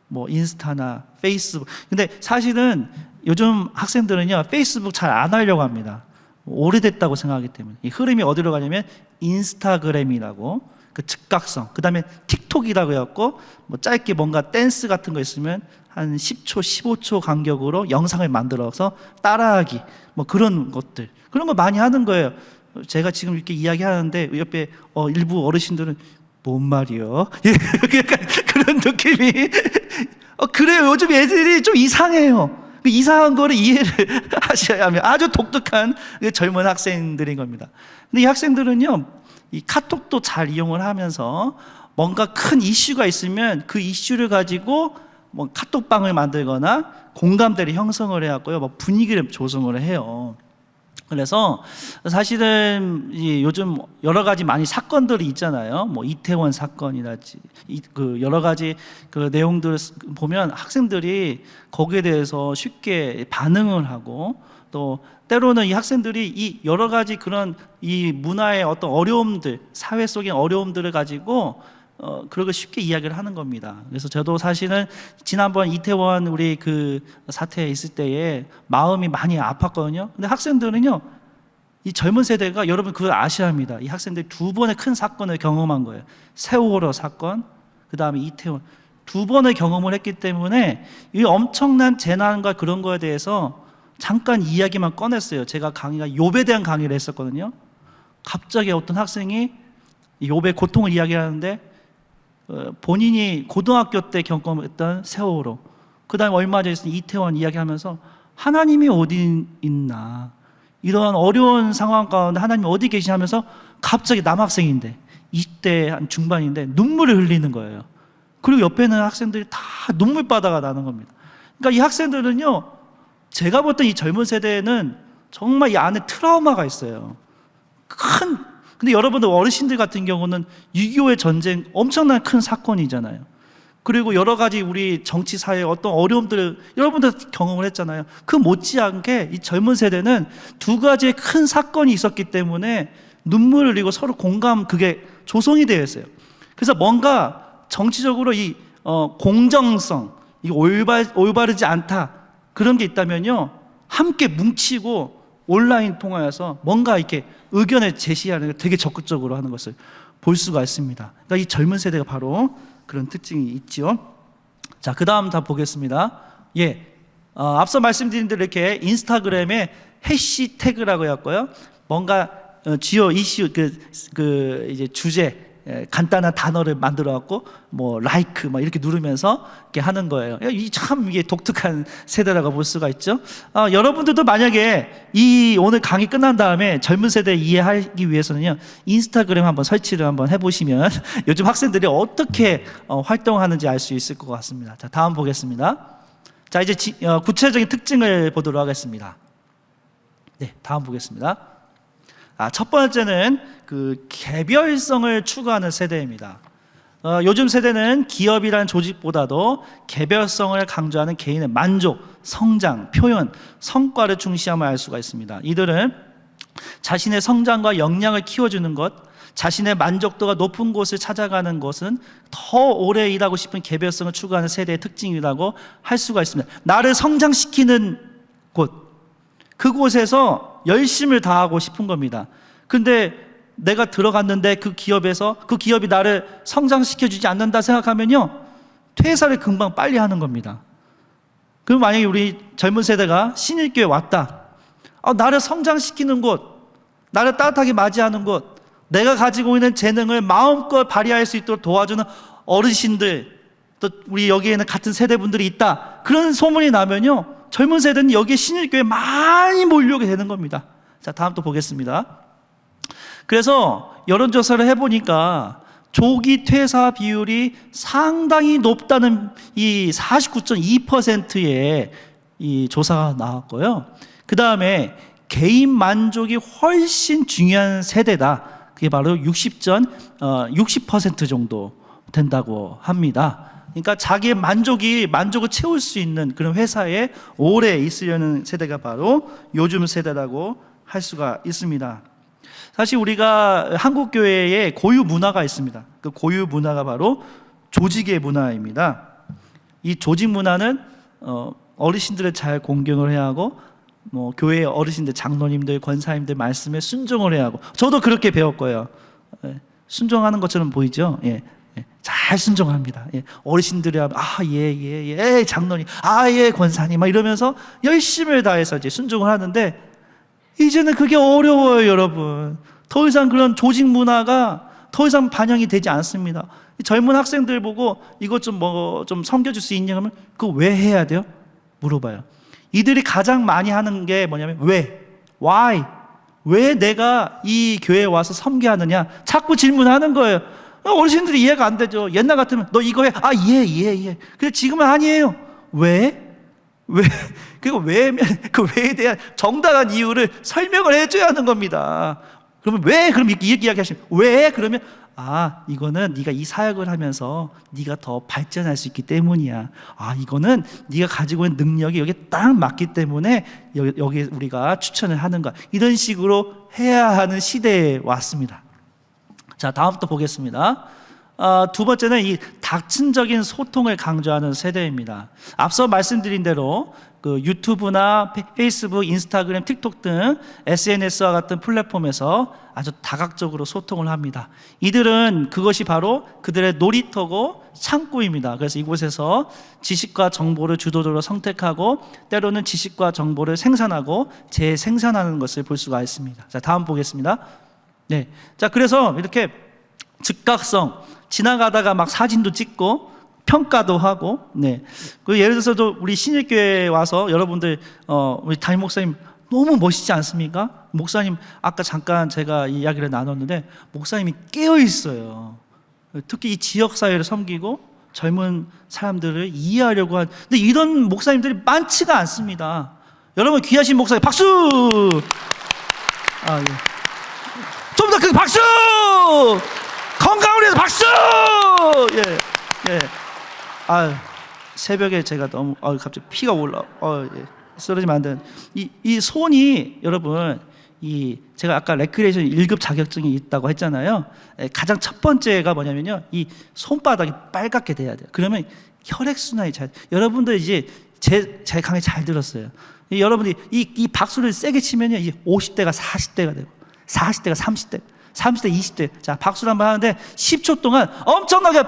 뭐 인스타나 페이스북. 근데 사실은 요즘 학생들은요 페이스북 잘 안 하려고 합니다. 오래됐다고 생각하기 때문에. 이 흐름이 어디로 가냐면 인스타그램이라고, 그 즉각성, 그 다음에 틱톡이라고 해갖고 뭐 짧게 뭔가 댄스 같은 거 있으면 한 10초 15초 간격으로 영상을 만들어서 따라하기, 뭐 그런 것들, 그런 거 많이 하는 거예요. 제가 지금 이렇게 이야기하는데 옆에 일부 어르신들은 뭔 말이요? 약간 그런 느낌이. 그래요. 요즘 애들이 좀 이상해요. 그 이상한 거를 이해를 하셔야 하면 아주 독특한 젊은 학생들인 겁니다. 근데 이 학생들은요, 이 카톡도 잘 이용을 하면서 뭔가 큰 이슈가 있으면 그 이슈를 가지고 뭐 카톡방을 만들거나 공감대를 형성을 해갖고요, 뭐 분위기를 조성을 해요. 그래서 사실은 요즘 여러 가지 많이 사건들이 있잖아요. 뭐 이태원 사건이라든지 그 여러 가지 그 내용들을 보면 학생들이 거기에 대해서 쉽게 반응을 하고, 또 때로는 이 학생들이 이 여러 가지 그런 이 문화의 어떤 어려움들, 사회 속의 어려움들을 가지고 그런 걸 쉽게 이야기를 하는 겁니다. 그래서 저도 사실은 지난번 이태원 우리 그 사태에 있을 때에 마음이 많이 아팠거든요. 근데 학생들은요, 이 젊은 세대가, 여러분 그걸 아셔야 합니다. 이 학생들이 두 번의 큰 사건을 경험한 거예요. 세월호 사건, 그 다음에 이태원, 두 번의 경험을 했기 때문에 이 엄청난 재난과 그런 거에 대해서 잠깐 이야기만 꺼냈어요. 제가 강의가 욥에 대한 강의를 했었거든요. 갑자기 어떤 학생이 욥의 고통을 이야기하는데 본인이 고등학교 때 경험했던 세월호, 그 다음에 얼마 전에 이태원 이야기하면서 하나님이 어디 있나, 이런 어려운 상황 가운데 하나님이 어디 계시냐면서 갑자기 남학생인데 20대 한 중반인데 눈물을 흘리는 거예요. 그리고 옆에는 학생들이 다 눈물바다가 나는 겁니다. 그러니까 이 학생들은요, 제가 볼 때 이 젊은 세대는 정말 이 안에 트라우마가 있어요. 근데 여러분들 어르신들 같은 경우는 6.25의 전쟁 엄청난 큰 사건이잖아요. 그리고 여러 가지 우리 정치 사회의 어떤 어려움들을 여러분들 경험을 했잖아요. 그 못지않게 이 젊은 세대는 두 가지의 큰 사건이 있었기 때문에 눈물을 흘리고 서로 공감, 그게 조성이 되어 있어요. 그래서 뭔가 정치적으로 이 공정성, 이 올바르지 않다, 그런 게 있다면요, 함께 뭉치고 온라인 통화해서 뭔가 이렇게 의견을 제시하는 걸 되게 적극적으로 하는 것을 볼 수가 있습니다. 그러니까 이 젊은 세대가 바로 그런 특징이 있죠. 자, 그 다음 다 보겠습니다. 앞서 말씀드린 대로 이렇게 인스타그램에 해시태그라고 해왔고요. 뭔가 주요 이슈, 이제 주제, 간단한 단어를 만들어 갖고 뭐 like 막 이렇게 누르면서 이렇게 하는 거예요. 이게 독특한 세대라고 볼 수가 있죠. 여러분들도 만약에 이 오늘 강의 끝난 다음에 젊은 세대 이해하기 위해서는요, 인스타그램 한번 설치를 한번 해보시면 요즘 학생들이 어떻게 활동하는지 알 수 있을 것 같습니다. 자, 다음 보겠습니다. 자, 이제 구체적인 특징을 보도록 하겠습니다. 네, 다음 보겠습니다. 첫 번째는 그 개별성을 추구하는 세대입니다. 요즘 세대는 기업이라는 조직보다도 개별성을 강조하는 개인의 만족, 성장, 표현, 성과를 중시함을 알 수가 있습니다. 이들은 자신의 성장과 역량을 키워주는 것, 자신의 만족도가 높은 곳을 찾아가는 것은 더 오래 일하고 싶은 개별성을 추구하는 세대의 특징이라고 할 수가 있습니다. 나를 성장시키는 곳, 그곳에서 열심을 다하고 싶은 겁니다. 근데 내가 들어갔는데 그 기업에서 그 기업이 나를 성장시켜주지 않는다 생각하면요, 퇴사를 금방 빨리 하는 겁니다. 그럼 만약에 우리 젊은 세대가 신일교에 왔다, 나를 성장시키는 곳, 나를 따뜻하게 맞이하는 곳, 내가 가지고 있는 재능을 마음껏 발휘할 수 있도록 도와주는 어르신들, 또 우리 여기에는 같은 세대분들이 있다, 그런 소문이 나면요, 젊은 세대는 여기에 신일교회에 많이 몰려오게 되는 겁니다. 자, 다음 또 보겠습니다. 그래서 여론조사를 해보니까 조기 퇴사 비율이 상당히 높다는 이 49.2%의 이 조사가 나왔고요. 그 다음에 개인 만족이 훨씬 중요한 세대다. 그게 바로 60% 정도 된다고 합니다. 그러니까 자기의 만족을 채울 수 있는 그런 회사에 오래 있으려는 세대가 바로 요즘 세대라고 할 수가 있습니다. 사실 우리가 한국 교회에 고유 문화가 있습니다. 그 고유 문화가 바로 조직의 문화입니다. 이 조직 문화는 어르신들을 잘 공경을 해야 하고, 교회 어르신들, 장로님들, 권사님들 말씀에 순종을 해야 하고, 저도 그렇게 배웠고요. 순종하는 것처럼 보이죠? 잘 순종합니다. 어르신들이 하면 예, 장로님, 예, 권사님 막 이러면서 열심을 다해서 이제 순종을 하는데, 이제는 그게 어려워요, 여러분. 더 이상 그런 조직 문화가 더 이상 반영이 되지 않습니다. 젊은 학생들 보고 이것 좀 섬겨줄 수 있냐 하면 그거 왜 해야 돼요? 물어봐요. 이들이 가장 많이 하는 게 뭐냐면 why? 왜 내가 이 교회에 와서 섬겨야 하느냐? 자꾸 질문하는 거예요. 어르신들이 이해가 안 되죠. 옛날 같으면 너 이거 해. 예. 근데 지금은 아니에요. 왜? 그리고 그 왜에 대한 정당한 이유를 설명을 해줘야 하는 겁니다. 그러면 왜? 그럼 이렇게 이야기하시면 왜? 그러면 이거는 네가 이 사역을 하면서 네가 더 발전할 수 있기 때문이야. 이거는 네가 가지고 있는 능력이 여기에 딱 맞기 때문에 여기 우리가 추천을 하는 거야. 이런 식으로 해야 하는 시대에 왔습니다. 자, 다음 또 보겠습니다. 두 번째는 이 다층적인 소통을 강조하는 세대입니다. 앞서 말씀드린 대로 그 유튜브나 페이스북, 인스타그램, 틱톡 등 SNS와 같은 플랫폼에서 아주 다각적으로 소통을 합니다. 이들은 그것이 바로 그들의 놀이터고 창구입니다. 그래서 이곳에서 지식과 정보를 주도적으로 선택하고 때로는 지식과 정보를 생산하고 재생산하는 것을 볼 수가 있습니다. 자, 다음 보겠습니다. 네, 자, 그래서 이렇게 즉각성, 지나가다가 막 사진도 찍고 평가도 하고, 그 예를 들어서도 우리 신일교회에 와서 여러분들 우리 담임 목사님 너무 멋있지 않습니까? 목사님 아까 잠깐 제가 이야기를 나눴는데 목사님이 깨어 있어요. 특히 이 지역 사회를 섬기고 젊은 사람들을 이해하려고 한, 근데 이런 목사님들이 많지가 않습니다. 여러분 귀하신 목사님 박수! 예. 좀 더 크게 박수! 건강을 위해서 박수! 예. 새벽에 제가 너무 갑자기 피가 올라. 쓰러지면 안 되는. 이 손이 여러분, 제가 아까 레크레이션 1급 자격증이 있다고 했잖아요. 가장 첫 번째가 뭐냐면요, 이 손바닥이 빨갛게 돼야 돼요. 그러면 혈액 순환이 잘. 여러분들 이제 제 강의 잘 들었어요. 여러분들이 이 박수를 세게 치면요, 이제 50대가 40대가 되고, 40대가 30대, 30대 20대. 자, 박수를 한번 하는데 10초 동안 엄청나게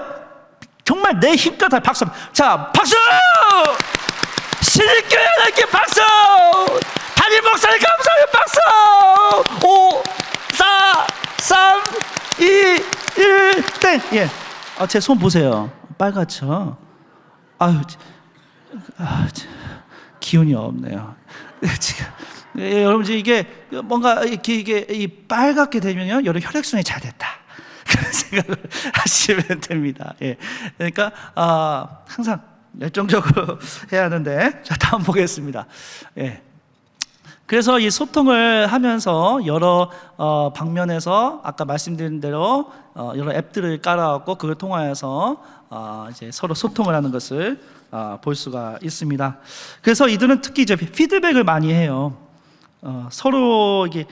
정말 내 힘껏 다 박수. 자, 박수! 신일교회 하나님께 박수! 담임 목사님 감사해요, 박수! 5, 4, 3, 2, 1. 땡! 예. 제 손 보세요. 빨갛죠? 아유, 기운이 없네요. 지금 여러분 이게 뭔가 이게 이 빨갛게 되면요, 여러 혈액순환이 잘 됐다. 그런 생각을 하시면 됩니다. 예. 그러니까 항상 열정적으로 해야 하는데, 자, 다음 보겠습니다. 예. 그래서 이 소통을 하면서 여러 방면에서 아까 말씀드린 대로 여러 앱들을 깔아갖고 그걸 통하여서 이제 서로 소통을 하는 것을 볼 수가 있습니다. 그래서 이들은 특히 이제 피드백을 많이 해요. 서로 이게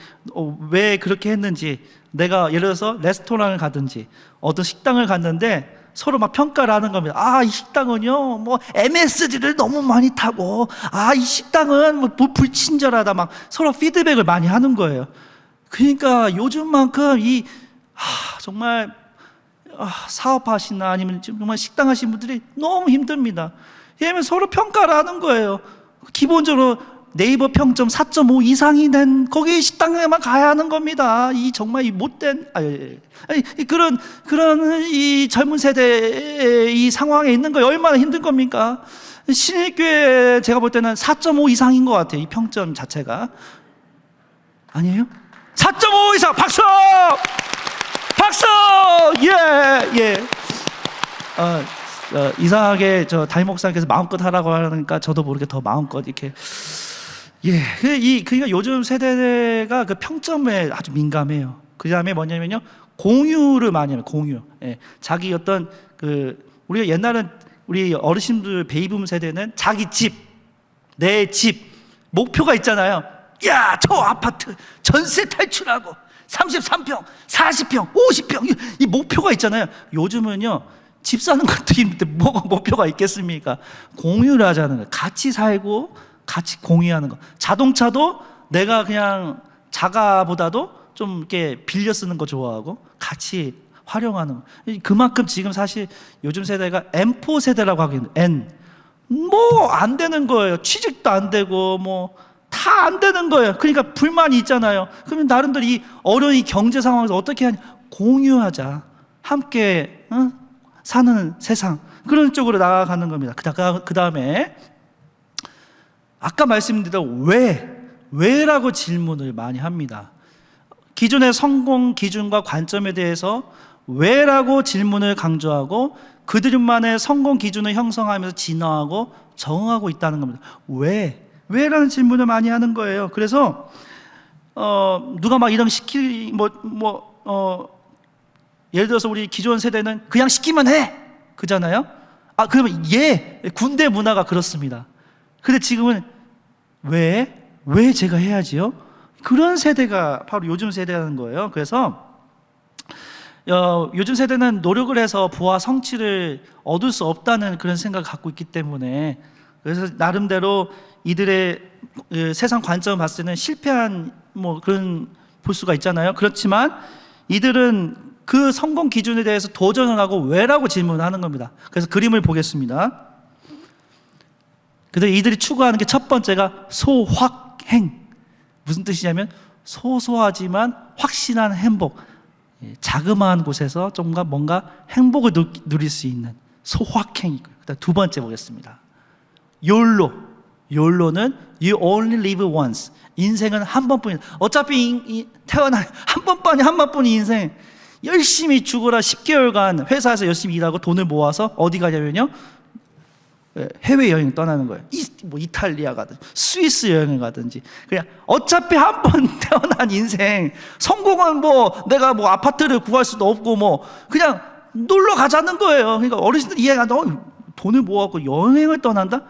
왜 그렇게 했는지, 내가 예를 들어서 레스토랑을 가든지 어떤 식당을 갔는데 서로 막 평가를 하는 겁니다. 이 식당은요, 뭐 MSG를 너무 많이 타고, 이 식당은 뭐 불친절하다, 막 서로 피드백을 많이 하는 거예요. 그러니까 요즘만큼 정말 사업하시나 아니면 정말 식당 하시는 분들이 너무 힘듭니다. 왜냐하면 서로 평가를 하는 거예요. 기본적으로 네이버 평점 4.5 이상이 된 거기 식당에만 가야 하는 겁니다. 정말 이 못된 그런 이 젊은 세대의 이 상황에 있는 거 얼마나 힘든 겁니까? 신일교회 제가 볼 때는 4.5 이상인 것 같아요. 이 평점 자체가. 아니에요? 4.5 이상! 박수! 박수! 예. 이상하게 담임 목사님께서 마음껏 하라고 하니까 저도 모르게 더 마음껏 이렇게. 예, 그러니까 요즘 세대가 그 평점에 아주 민감해요. 그 다음에 뭐냐면요, 공유를 많이 해요. 공유. 예, 자기 어떤 우리가 옛날엔 우리 어르신들 베이비붐 세대는 자기 집, 내 집 목표가 있잖아요. 야, 저 아파트 전세 탈출하고 33평, 40평, 50평 이 목표가 있잖아요. 요즘은요, 집 사는 것도 힘든데 뭐가 목표가 있겠습니까? 공유를 하자는 거예요. 같이 살고 같이 공유하는 거. 자동차도 내가 그냥 자가보다도 좀 이렇게 빌려 쓰는 거 좋아하고 같이 활용하는 거. 그만큼 지금 사실 요즘 세대가 M4 세대라고 하기는 N 뭐 안 되는 거예요. 취직도 안 되고 뭐 다 안 되는 거예요. 그러니까 불만이 있잖아요. 그러면 나름대로 이 어려운 이 경제 상황에서 어떻게 하냐? 공유하자. 함께 사는 세상, 그런 쪽으로 나아가는 겁니다. 그 다음에 아까 말씀드린 대로 왜라고 질문을 많이 합니다. 기존의 성공 기준과 관점에 대해서 왜라고 질문을 강조하고 그들만의 성공 기준을 형성하면서 진화하고 정응하고 있다는 겁니다. 왜라는 질문을 많이 하는 거예요. 그래서 누가 막 이런 예를 들어서 우리 기존 세대는 그냥 시키면 해 그잖아요. 그러면 군대 문화가 그렇습니다. 근데 지금은 왜 제가 해야지요? 그런 세대가 바로 요즘 세대라는 거예요. 그래서 요즘 세대는 노력을 해서 부와 성취를 얻을 수 없다는 그런 생각을 갖고 있기 때문에, 그래서 나름대로 이들의 세상 관점을 봤을 때는 실패한 그런 볼 수가 있잖아요. 그렇지만 이들은 그 성공 기준에 대해서 도전을 하고 왜라고 질문하는 겁니다. 그래서 그림을 보겠습니다. 그래서 이들이 추구하는 게 첫 번째가 소확행. 무슨 뜻이냐면 소소하지만 확신한 행복, 자그마한 곳에서 뭔가 행복을 누릴 수 있는 소확행이고요. 그다음 두 번째 보겠습니다. YOLO는 You only live once. 인생은 한 번뿐이다. 어차피 태어나 한 번뿐이 인생. 열심히 죽어라 10개월간 회사에서 열심히 일하고 돈을 모아서 어디 가냐면요, 해외여행 떠나는 거예요. 이탈리아 가든지 스위스 여행을 가든지. 그냥 어차피 한 번 태어난 인생, 성공은 내가 아파트를 구할 수도 없고 그냥 놀러 가자는 거예요. 그러니까 어르신들 이해가 안 돼. 돈을 모아갖고 여행을 떠난다?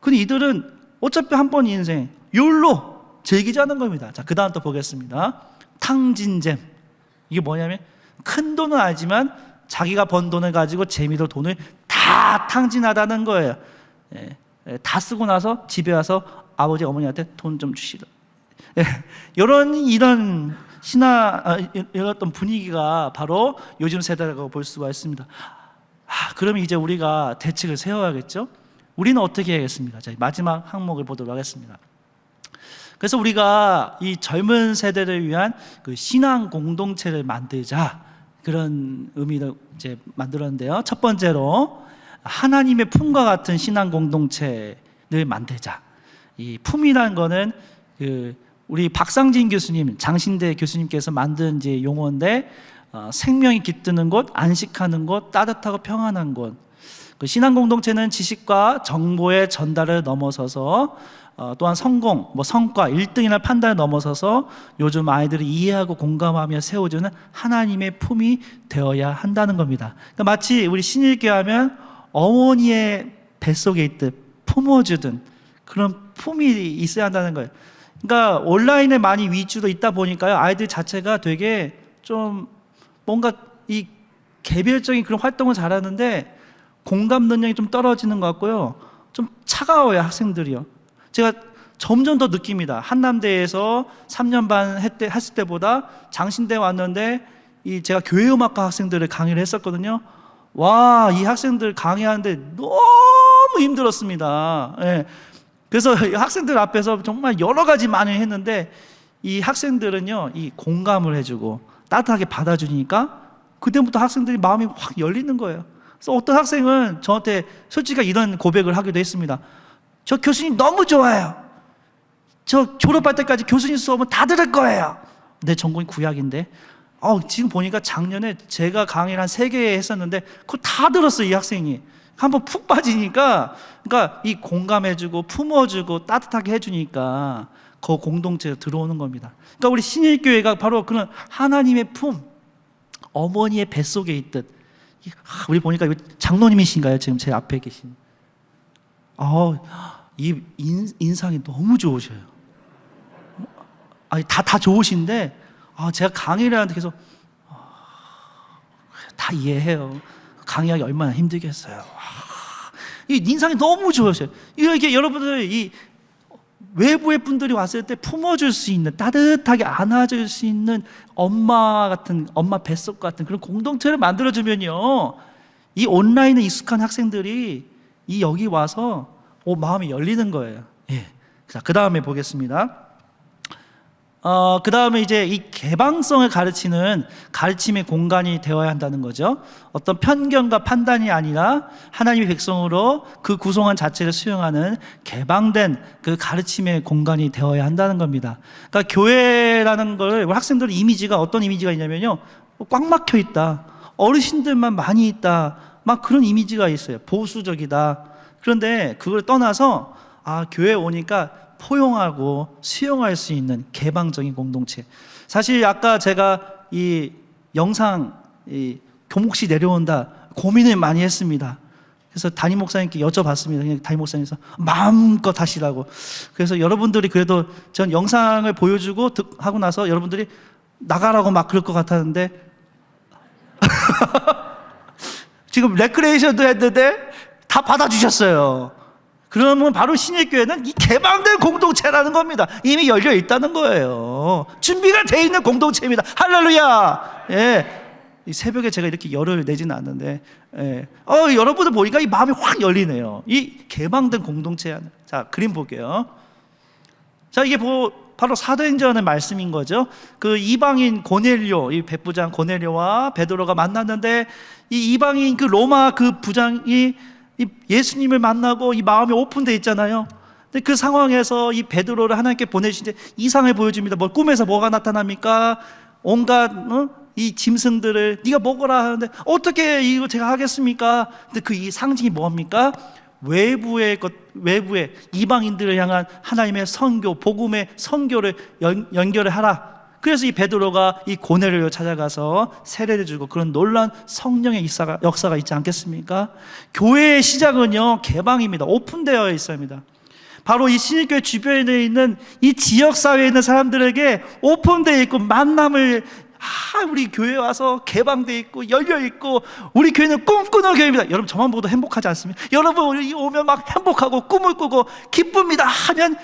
근데 이들은 어차피 한 번 인생, 욜로 즐기자는 겁니다. 자, 그 다음 또 보겠습니다. 탕진잼. 이게 뭐냐면 큰 돈은 알지만 자기가 번 돈을 가지고 재미로 돈을 다 탕진하다는 거예요. 다 쓰고 나서 집에 와서 아버지 어머니한테 돈 좀 주시라. 이런 이런 어떤 분위기가 바로 요즘 세대라고 볼 수가 있습니다. 그러면 이제 우리가 대책을 세워야겠죠? 우리는 어떻게 해야겠습니까? 자, 마지막 항목을 보도록 하겠습니다. 그래서 우리가 이 젊은 세대를 위한 그 신앙 공동체를 만들자, 그런 의미로 이제 만들었는데요. 첫 번째로 하나님의 품과 같은 신앙 공동체를 만들자. 이 품이라는 거는 우리 박상진 교수님, 장신대 교수님께서 만든 이제 용어인데 생명이 깃드는 곳, 안식하는 곳, 따뜻하고 평안한 곳. 그 신앙 공동체는 지식과 정보의 전달을 넘어서서 또한 성공, 성과, 1등이나 판단을 넘어서서 요즘 아이들이 이해하고 공감하며 세워주는 하나님의 품이 되어야 한다는 겁니다. 그러니까 마치 우리 신일교회 하면 어머니의 뱃속에 있듯 품어주든 그런 품이 있어야 한다는 거예요. 그러니까 온라인에 많이 위주로 있다 보니까요, 아이들 자체가 되게 좀 뭔가 이 개별적인 그런 활동을 잘하는데 공감 능력이 좀 떨어지는 것 같고요. 좀 차가워요, 학생들이요. 제가 점점 더 느낍니다. 한남대에서 3년 반 했을 때보다 장신대 왔는데 제가 교회음악과 학생들을 강의를 했었거든요. 와, 이 학생들 강의하는데 너무 힘들었습니다. 예. 그래서 학생들 앞에서 정말 여러 가지 많이 했는데 이 학생들은요, 이 공감을 해주고 따뜻하게 받아주니까 그때부터 학생들이 마음이 확 열리는 거예요. 그래서 어떤 학생은 저한테 솔직히 이런 고백을 하기도 했습니다. 저 교수님 너무 좋아요. 저 졸업할 때까지 교수님 수업은 다 들을 거예요. 내 전공이 구약인데 지금 보니까 작년에 제가 강의를 한 3개 했었는데 그거 다 들었어요. 이 학생이 한번 푹 빠지니까, 그러니까 이 공감해주고 품어주고 따뜻하게 해주니까 그 공동체에 들어오는 겁니다. 그러니까 우리 신일교회가 바로 그런 하나님의 품, 어머니의 뱃속에 있듯. 우리 보니까 장로님이신가요? 지금 제 앞에 계신. 이 인상이 너무 좋으셔요. 아니, 다 좋으신데, 제가 강의를 하는데 계속, 다 이해해요. 강의하기 얼마나 힘들겠어요. 이 인상이 너무 좋으셔요. 이렇게 여러분들, 이 외부의 분들이 왔을 때 품어줄 수 있는, 따뜻하게 안아줄 수 있는 엄마 뱃속 같은 그런 공동체를 만들어주면요, 이 온라인에 익숙한 학생들이 여기 와서 마음이 열리는 거예요. 예. 자, 그 다음에 보겠습니다. 그 다음에 이제 이 개방성을 가르치는 가르침의 공간이 되어야 한다는 거죠. 어떤 편견과 판단이 아니라 하나님의 백성으로 그 구성원 자체를 수용하는 개방된 그 가르침의 공간이 되어야 한다는 겁니다. 그러니까 교회라는 걸 학생들의 이미지가 어떤 이미지가 있냐면요, 꽉 막혀 있다, 어르신들만 많이 있다, 막 그런 이미지가 있어요. 보수적이다. 그런데 그걸 떠나서 교회에 오니까 포용하고 수용할 수 있는 개방적인 공동체. 사실 아까 제가 이 영상 교목시 내려온다 고민을 많이 했습니다. 그래서 담임 목사님께 여쭤봤습니다. 담임 목사님께서 마음껏 하시라고. 그래서 여러분들이 그래도 전 영상을 보여주고 하고 나서 여러분들이 나가라고 막 그럴 것 같았는데 지금 레크레이션도 했는데 다 받아주셨어요. 그러면 바로 신일교회는 이 개방된 공동체라는 겁니다. 이미 열려 있다는 거예요. 준비가 돼 있는 공동체입니다. 할렐루야. 예. 이 새벽에 제가 이렇게 열을 내지는 않는데, 예. 여러분들 보니까 이 마음이 확 열리네요. 이 개방된 공동체. 자, 그림 볼게요. 자, 이게 바로 사도행전의 말씀인 거죠. 그 이방인 고넬료, 이 백부장 고넬료와 베드로가 만났는데, 이 이방인 그 로마 그 부장이 예수님을 만나고 이 마음이 오픈되어 있잖아요. 근데 그 상황에서 이 베드로를 하나님께 보내주신데 이상을 보여줍니다. 꿈에서 뭐가 나타납니까? 온갖 이 짐승들을 네가 먹어라 하는데 어떻게 이거 제가 하겠습니까? 근데 그 이 상징이 뭡니까? 외부의 이방인들을 향한 하나님의 선교, 복음의 선교를 연결을 하라. 그래서 이 베드로가 이 고넬료를 찾아가서 세례를 주고 그런 놀라운 성령의 역사가 있지 않겠습니까? 교회의 시작은요, 개방입니다. 오픈되어 있습니다. 바로 이 신일교회 주변에 있는 이 지역사회에 있는 사람들에게 오픈되어 있고 만남을 우리 교회에 와서 개방되어 있고 열려 있고 우리 교회는 꿈꾸는 교회입니다. 여러분 저만 보도 행복하지 않습니까? 여러분 우리 오면 막 행복하고 꿈을 꾸고 기쁩니다 하면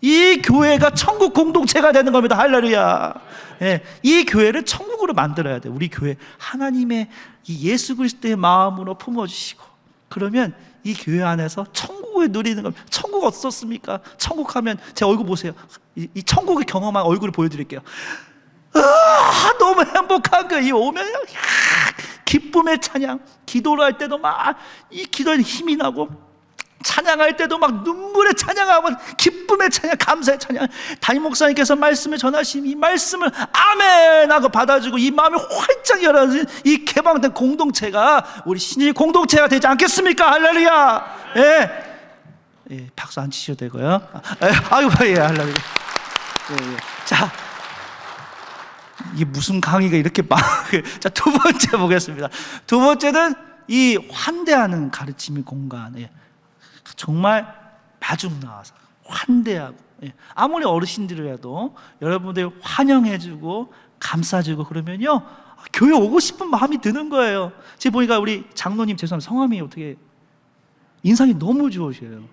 이 교회가 천국 공동체가 되는 겁니다. 할렐루야. 예, 이 교회를 천국으로 만들어야 돼요. 우리 교회 하나님의 이 예수 그리스도의 마음으로 품어주시고 그러면 이 교회 안에서 천국을 누리는 겁니다. 천국 어떻습니까? 천국 하면 제 얼굴 보세요. 이 천국을 경험한 얼굴을 보여드릴게요. 너무 행복한 거예요. 이 오면 기쁨의 찬양, 기도를 할 때도 막 이 기도에 힘이 나고, 찬양할 때도 막 눈물의 찬양하고 기쁨의 찬양, 감사의 찬양. 담임 목사님께서 말씀을 전하시면 이 말씀을 아멘 하고 받아주고 이 마음이 활짝 열어진 이 개방된 공동체가 우리 신일 공동체가 되지 않겠습니까? 할렐루야. 예, 박수 안 치셔도 되고요. 아유, 예, 할렐루야. 예. 자, 이게 무슨 강의가 이렇게 자, 두 번째 보겠습니다. 두 번째는 이 환대하는 가르침의 공간. 정말 마중 나와서 환대하고, 아무리 어르신들이라도 여러분들 환영해주고 감싸주고 그러면요, 교회 오고 싶은 마음이 드는 거예요. 제가 보니까 우리 장로님, 죄송합니다, 성함이 어떻게, 인상이 너무 좋으셔요.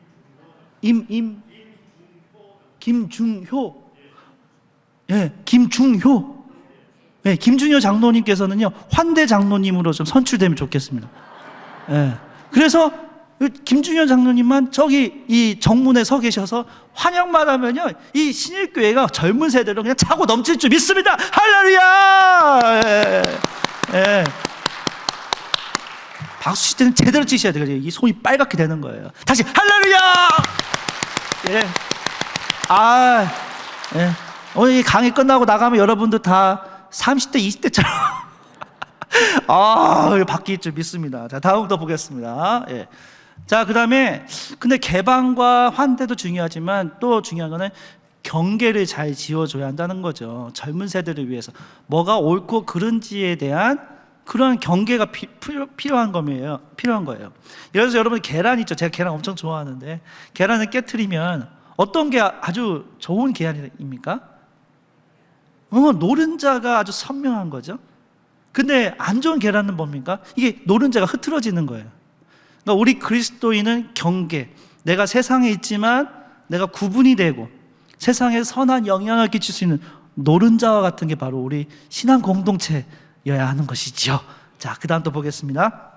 김중효. 김중효. 김중효 장로님께서는요, 환대 장로님으로 좀 선출되면 좋겠습니다. 그래서 김중효 장로님만 저기 이 정문에 서 계셔서 환영만 하면요, 이 신일교회가 젊은 세대로 그냥 차고 넘칠 줄 믿습니다. 할렐루야. 박수 칠 때는 제대로 치셔야 돼요. 이 손이 빨갛게 되는 거예요. 다시 할렐루야. 오늘 이 강의 끝나고 나가면 여러분들 다 30대 20대처럼 바뀔 줄 믿습니다. 자, 다음부터 보겠습니다. 자, 그 다음에 근데 개방과 환대도 중요하지만 또 중요한 거는 경계를 잘 지어줘야 한다는 거죠. 젊은 세대를 위해서 뭐가 옳고 그른지에 대한 그런 경계가 필요한 거예요. 예를 들어서 여러분 계란 있죠. 제가 계란 엄청 좋아하는데 계란을 깨트리면 어떤 게 아주 좋은 계란입니까? 노른자가 아주 선명한 거죠. 근데 안 좋은 계란은 뭡니까? 이게 노른자가 흐트러지는 거예요. 그러니까 우리 그리스도인은 경계, 내가 세상에 있지만 내가 구분이 되고 세상에 선한 영향을 끼칠 수 있는 노른자와 같은 게 바로 우리 신앙 공동체여야 하는 것이죠. 자, 그 다음 또 보겠습니다.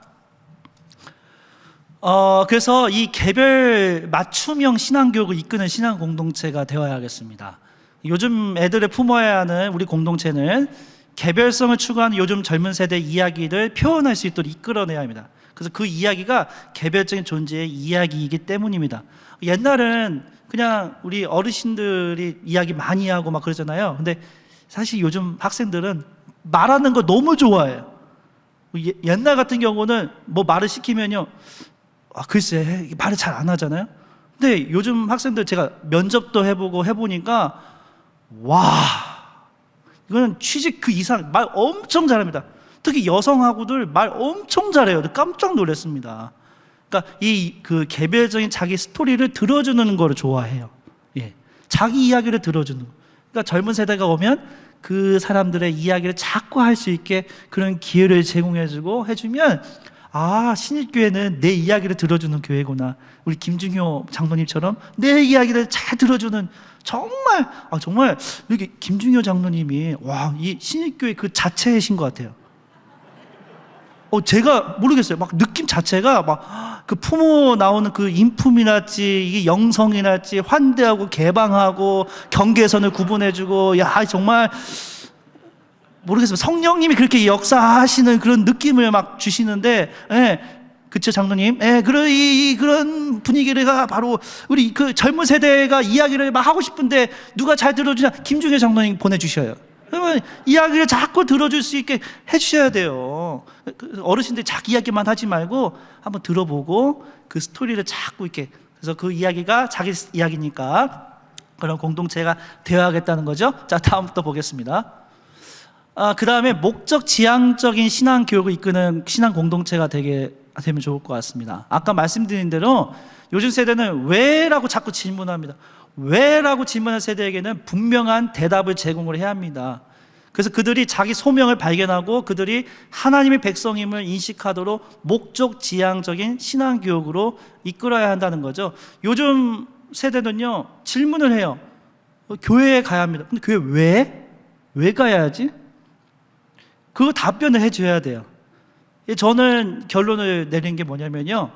그래서 이 개별 맞춤형 신앙교육을 이끄는 신앙 공동체가 되어야 하겠습니다. 요즘 애들을 품어야 하는 우리 공동체는 개별성을 추구하는 요즘 젊은 세대의 이야기를 표현할 수 있도록 이끌어내야 합니다. 그래서 그 이야기가 개별적인 존재의 이야기이기 때문입니다. 옛날은 그냥 우리 어르신들이 이야기 많이 하고 막 그러잖아요. 근데 사실 요즘 학생들은 말하는 거 너무 좋아해요. 옛날 같은 경우는 뭐 말을 시키면요, 글쎄 말을 잘 안 하잖아요. 근데 요즘 학생들 제가 면접도 해보니까 와, 이거는 취직 그 이상 말 엄청 잘합니다. 특히 여성하고들 말 엄청 잘해요. 깜짝 놀랐습니다. 그러니까 이 그 개별적인 자기 스토리를 들어주는 거를 좋아해요. 자기 이야기를 들어주는 거. 그러니까 젊은 세대가 오면 그 사람들의 이야기를 자꾸 할 수 있게 그런 기회를 해주면 신일교회는 내 이야기를 들어주는 교회구나. 우리 김중효 장로님처럼 내 이야기를 잘 들어주는 정말 이렇게 김중효 장로님이 이 신일교회 그 자체이신 것 같아요. 제가 모르겠어요. 막 느낌 자체가 막 그 품어 나오는 그 인품이랄지 이게 영성이랄지 환대하고 개방하고 경계선을 구분해주고 정말 모르겠어요. 성령님이 그렇게 역사하시는 그런 느낌을 막 주시는데, 그쵸 장로님? 그런 분위기가 바로 우리 그 젊은 세대가 이야기를 막 하고 싶은데 누가 잘 들어주냐? 김중효 장로님 보내주셔요. 그러면 이야기를 자꾸 들어줄 수 있게 해주셔야 돼요. 어르신들 자기 이야기만 하지 말고 한번 들어보고 그 스토리를 자꾸 이렇게, 그래서 그 이야기가 자기 이야기니까 그런 공동체가 되어야겠다는 거죠. 자, 다음부터 보겠습니다. 그 다음에 목적 지향적인 신앙 교육을 이끄는 신앙 공동체가 되면 좋을 것 같습니다. 아까 말씀드린 대로 요즘 세대는 왜라고 자꾸 질문합니다. 왜라고 질문한 세대에게는 분명한 대답을 제공을 해야 합니다. 그래서 그들이 자기 소명을 발견하고 그들이 하나님의 백성임을 인식하도록 목적 지향적인 신앙 교육으로 이끌어야 한다는 거죠. 요즘 세대는요, 질문을 해요. 교회에 가야 합니다. 근데 교회 왜 가야 하지? 그 답변을 해줘야 돼요. 저는 결론을 내린 게 뭐냐면요,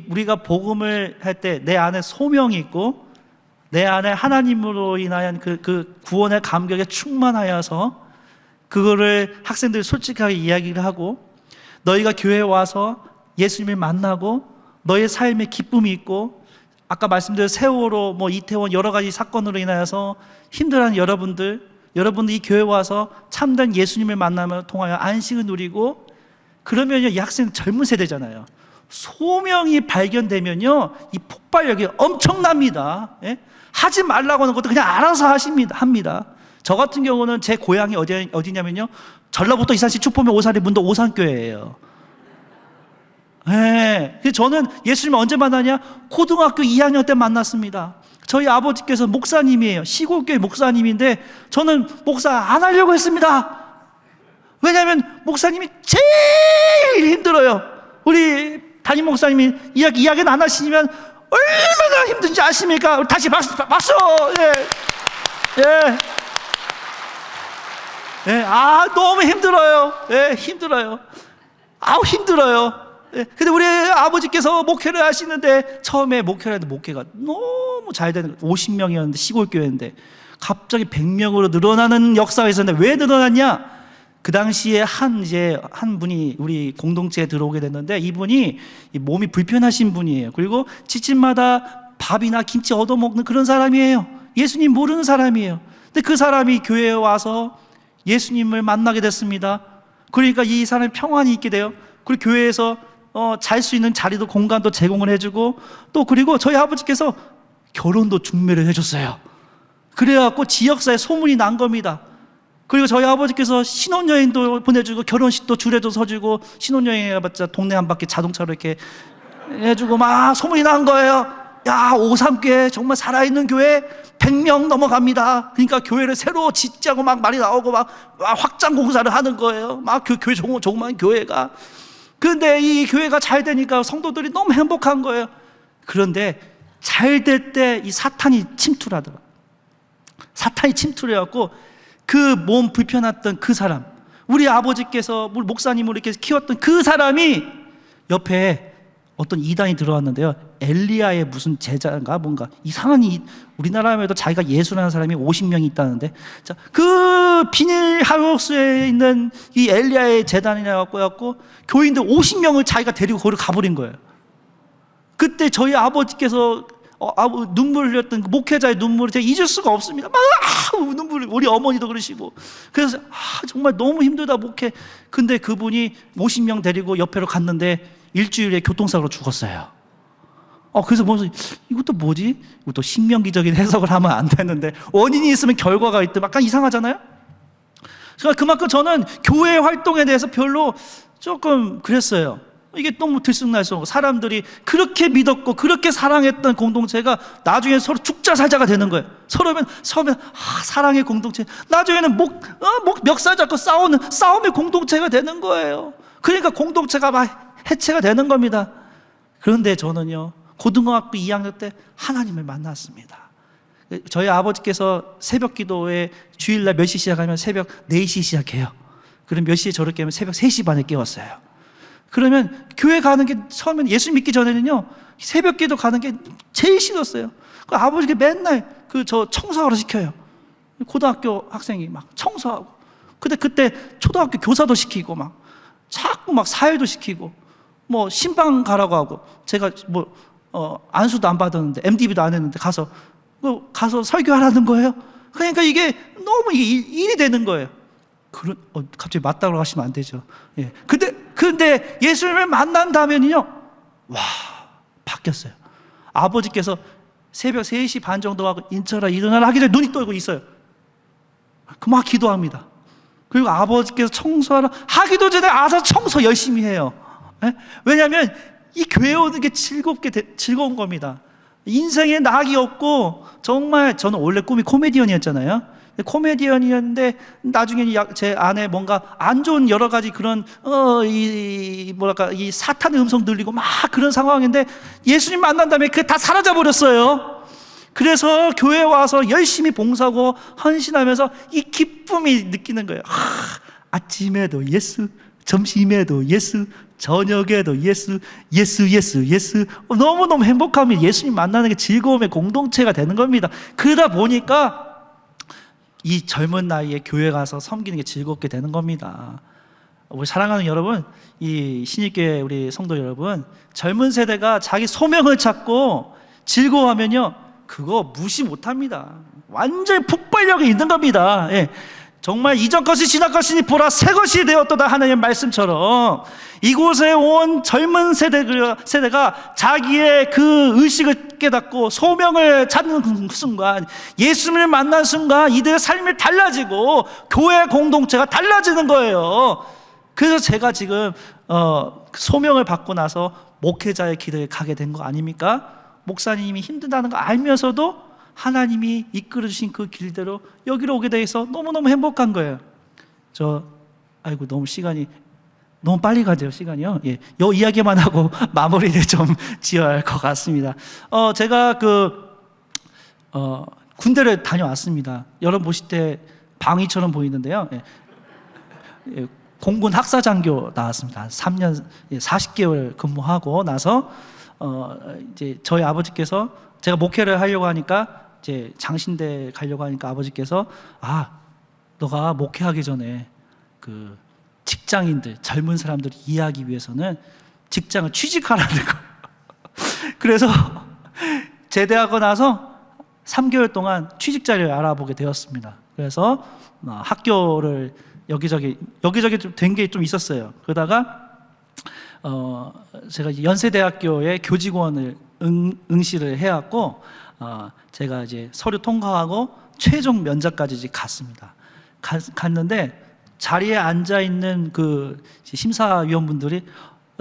우리가 복음을 할 때 내 안에 소명이 있고 내 안에 하나님으로 인하여 그 구원의 감격에 충만하여서 그거를 학생들이 솔직하게 이야기를 하고, 너희가 교회에 와서 예수님을 만나고 너의 삶에 기쁨이 있고, 아까 말씀드린 세월호, 이태원 여러 가지 사건으로 인하여서 힘들어하는 여러분들 이 교회에 와서 참된 예수님을 만나며 통하여 안식을 누리고, 그러면요, 이 학생은 젊은 세대잖아요. 소명이 발견되면요, 이 폭발력이 엄청납니다. 예? 하지 말라고 하는 것도 그냥 알아서 합니다. 저 같은 경우는 제 고향이 어디냐면요, 전라북도 이산시 축포면 오사리 문도 오산교회예요. 예. 그래서 저는 예수님을 언제 만나냐? 고등학교 2학년 때 만났습니다. 저희 아버지께서 목사님이에요. 시골교회 목사님인데 저는 목사 안 하려고 했습니다. 왜냐하면 목사님이 제일 힘들어요. 우리 담임 목사님이 이야기는 안 하시면 얼마나 힘든지 아십니까? 우리 다시 박수! 예. 예. 예. 너무 힘들어요. 예, 힘들어요. 힘들어요. 예. 근데 우리 아버지께서 목회를 하시는데, 처음에 목회를 했는데 목회가 너무 잘 되는 거예요. 50명이었는데, 시골교회인데 갑자기 100명으로 늘어나는 역사가 있었는데, 왜 늘어났냐? 그 당시에 한 분이 우리 공동체에 들어오게 됐는데, 이분이 몸이 불편하신 분이에요. 그리고 집집마다 밥이나 김치 얻어먹는 그런 사람이에요. 예수님 모르는 사람이에요. 근데 그 사람이 교회에 와서 예수님을 만나게 됐습니다. 그러니까 이 사람이 평안이 있게 돼요. 그리고 교회에서 잘 수 있는 자리도 공간도 제공을 해주고, 또 그리고 저희 아버지께서 결혼도 중매를 해줬어요. 그래갖고 지역사에 소문이 난 겁니다. 그리고 저희 아버지께서 신혼여행도 보내주고, 결혼식도 줄에도 서주고, 신혼여행 해봤자 동네 한 바퀴 자동차로 이렇게 해주고 막 소문이 난 거예요. 야, 오삼교회 정말 살아있는 교회 100명 넘어갑니다. 그러니까 교회를 새로 짓자고 막 말이 나오고 막 확장 공사를 하는 거예요. 막 그 교회 조그만 교회가. 그런데 이 교회가 잘 되니까 성도들이 너무 행복한 거예요. 그런데 잘 될 때 이 사탄이 침투를 하더라고요. 사탄이 침투를 해갖고 그 몸 불편했던 그 사람, 우리 아버지께서 목사님으로 이렇게 키웠던 그 사람이 옆에 어떤 이단이 들어왔는데요, 엘리야의 무슨 제자인가 뭔가 이상한, 우리나라에도 자기가 예수라는 사람이 50명이 있다는데, 자, 그 비닐하우스에 있는 이 엘리야의 재단이라고 해갖고 교인들 50명을 자기가 데리고 거기로 가버린 거예요. 그때 저희 아버지께서 눈물을 흘렸던 그 목회자의 눈물을 제가 잊을 수가 없습니다. 막 눈물을, 우리 어머니도 그러시고. 그래서 정말 너무 힘들다 목회. 근데 그분이 50명 데리고 옆에로 갔는데 일주일에 교통사고로 죽었어요. 그래서 이것도 뭐지? 이것도 신명기적인 해석을 하면 안 되는데, 원인이 있으면 결과가 있든 약간 이상하잖아요. 그러니까 그만큼 저는 교회 활동에 대해서 별로 조금 그랬어요. 이게 너무 들쑥날쑥하고, 사람들이 그렇게 믿었고 그렇게 사랑했던 공동체가 나중에 서로 죽자 살자가 되는 거예요. 서로면 사랑의 공동체, 나중에는 멱살 잡고 싸우는 싸움의 공동체가 되는 거예요. 그러니까 공동체가 막 해체가 되는 겁니다. 그런데 저는요, 고등학교 2학년 때 하나님을 만났습니다. 저희 아버지께서 새벽 기도에 주일날 몇 시 시작하면 새벽 4시 시작해요. 그럼 몇 시에 저를 깨면 새벽 3시 반에 깨웠어요. 그러면 교회 가는 게, 처음엔 예수 믿기 전에는요, 새벽 기도 가는 게 제일 싫었어요. 그 아버지가 맨날 저 청소하러 시켜요. 고등학교 학생이 막 청소하고. 근데 그때 초등학교 교사도 시키고 자꾸 사회도 시키고, 신방 가라고 하고, 제가 안수도 안 받았는데, MDB도 안 했는데 가서 설교하라는 거예요. 그러니까 이게 너무 일이 되는 거예요. 갑자기 맞다고 하시면 안 되죠. 예. 근데 예수님을 만난다면요, 바뀌었어요. 아버지께서 새벽 3시 반 정도 하고 인철아 일어나라 하기 전에 눈이 떠고 있어요. 막 기도합니다. 그리고 아버지께서 청소하라 하기도 전에 아서 청소 열심히 해요. 예? 왜냐하면 이 교회 오는 게 즐거운 겁니다. 인생에 낙이 없고, 정말 저는 원래 꿈이 코미디언이었잖아요. 코미디언이었는데 나중에 제 안에 뭔가 안 좋은 여러 가지 그런 이 사탄의 음성 들리고 막 그런 상황인데, 예수님 만난 다음에 그게 다 사라져 버렸어요. 그래서 교회에 와서 열심히 봉사하고 헌신하면서 이 기쁨이 느끼는 거예요. 아침에도 예수, 점심에도 예수, 저녁에도 예수, 예수, 예수, 예수. 너무너무 행복합니다. 예수님 만나는 게 즐거움의 공동체가 되는 겁니다. 그러다 보니까 이 젊은 나이에 교회 가서 섬기는 게 즐겁게 되는 겁니다. 우리 사랑하는 여러분, 이 신입교회 우리 성도 여러분, 젊은 세대가 자기 소명을 찾고 즐거워하면요, 그거 무시 못합니다. 완전히 폭발력이 있는 겁니다. 예. 정말 이전 것이 지난 것이니 보라 새 것이 되었도다 하나님의 말씀처럼 이곳에 온 젊은 세대가 자기의 그 의식을 깨닫고 소명을 찾는 순간, 예수님을 만난 순간 이들의 삶이 달라지고 교회 공동체가 달라지는 거예요. 그래서 제가 지금 소명을 받고 나서 목회자의 길을 가게 된 거 아닙니까? 목사님이 힘들다는 거 알면서도 하나님이 이끌어 주신 그 길대로 여기로 오게 돼서 너무너무 행복한 거예요. 아이고 너무 시간이 너무 빨리 가죠. 시간이요. 예, 요 이야기만 하고 마무리를 좀 지어야 할 것 같습니다. 제가 군대를 다녀왔습니다. 여러분 보실 때 방위처럼 보이는데요. 예, 공군 학사장교 나왔습니다. 3년 40개월 근무하고 나서 이제 저희 아버지께서 제가 목회를 하려고 하니까 이제 장신대 가려고 하니까 아버지께서 너가 목회하기 전에 그 직장인들 젊은 사람들이 이해하기 위해서는 직장을 취직하라는 거예요. 그래서 제대하고 나서 3개월 동안 취직 자리를 알아보게 되었습니다. 그래서 학교를 여기저기 좀 된 게 좀 있었어요. 그러다가 제가 연세대학교에 교직원을 응시를 해왔고 제가 이제 서류 통과하고 최종 면접까지 이제 갔습니다. 갔는데 자리에 앉아 있는 그 심사위원분들이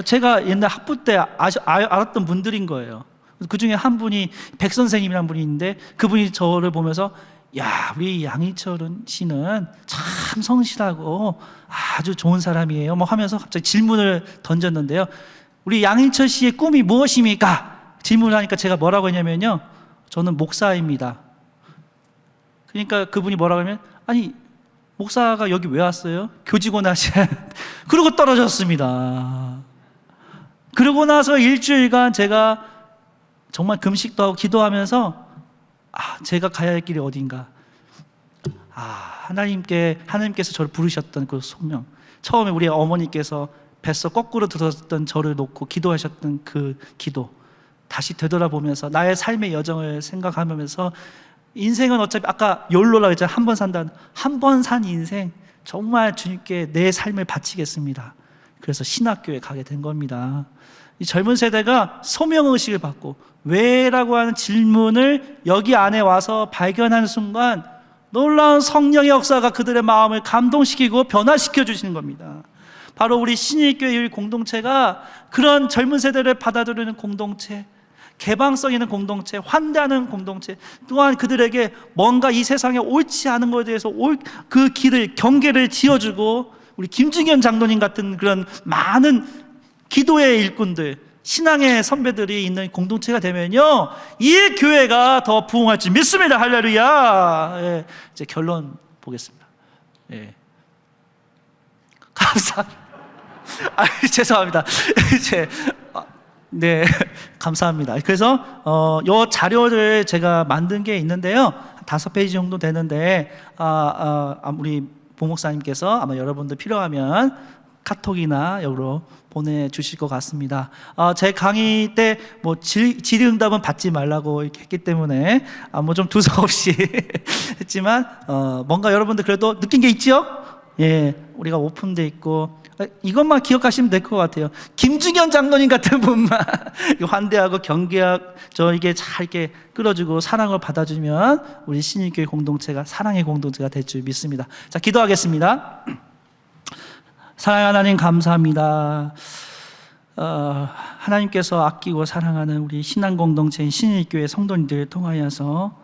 제가 옛날 학부 때 알았던 분들인 거예요. 그 중에 한 분이 백 선생님이라는 분이 있는데 그분이 저를 보면서 야, 우리 양희철 씨는 참 성실하고 아주 좋은 사람이에요. 뭐 하면서 갑자기 질문을 던졌는데요. 우리 양희철 씨의 꿈이 무엇입니까? 질문을 하니까 제가 뭐라고 했냐면요. 저는 목사입니다. 그러니까 그분이 뭐라고 하면 아니, 목사가 여기 왜 왔어요? 교직원 하셔야. 그러고 떨어졌습니다. 그러고 나서 일주일간 제가 정말 금식도 하고 기도하면서 제가 가야 할 길이 어딘가. 하나님께서 저를 부르셨던 그 소명. 처음에 우리 어머니께서 뱃속 거꾸로 들었던 저를 놓고 기도하셨던 그 기도. 다시 되돌아보면서 나의 삶의 여정을 생각하면서 인생은 어차피 아까 욜로라고 했잖아요. 한 번 산다는. 한 번 산 인생 정말 주님께 내 삶을 바치겠습니다. 그래서 신학교에 가게 된 겁니다. 이 젊은 세대가 소명의식을 받고 왜라고 하는 질문을 여기 안에 와서 발견하는 순간 놀라운 성령의 역사가 그들의 마음을 감동시키고 변화시켜 주시는 겁니다. 바로 우리 신일교회 공동체가 그런 젊은 세대를 받아들이는 공동체, 개방성 있는 공동체, 환대하는 공동체, 또한 그들에게 뭔가 이 세상에 옳지 않은 것에 대해서 그 길을 경계를 지어주고 우리 김중현 장로님 같은 그런 많은 기도의 일꾼들, 신앙의 선배들이 있는 공동체가 되면요, 이 교회가 더 부흥할 줄 믿습니다. 할렐루야. 예, 이제 결론 보겠습니다. 예. 감사합니다. 죄송합니다. 이제 네, 감사합니다. 그래서 요 자료를 제가 만든 게 있는데요, 5페이지 정도 되는데 우리 보목사님께서 아마 여러분들 필요하면 카톡이나 여기로 보내주실 것 같습니다. 제 강의 때 뭐 질의응답은 받지 말라고 이렇게 했기 때문에 뭐 좀 두서없이 했지만 뭔가 여러분들 그래도 느낀 게 있죠? 예, 우리가 오픈돼 있고 이것만 기억하시면 될 것 같아요. 김중현 장로님 같은 분만 환대하고 경계하고 저에게 잘 이렇게 끌어주고 사랑을 받아주면 우리 신일교회 공동체가 사랑의 공동체가 될 줄 믿습니다. 자, 기도하겠습니다. 사랑하는 하나님 감사합니다. 하나님께서 아끼고 사랑하는 우리 신앙 공동체인 신일교회 성도님들을 통하여서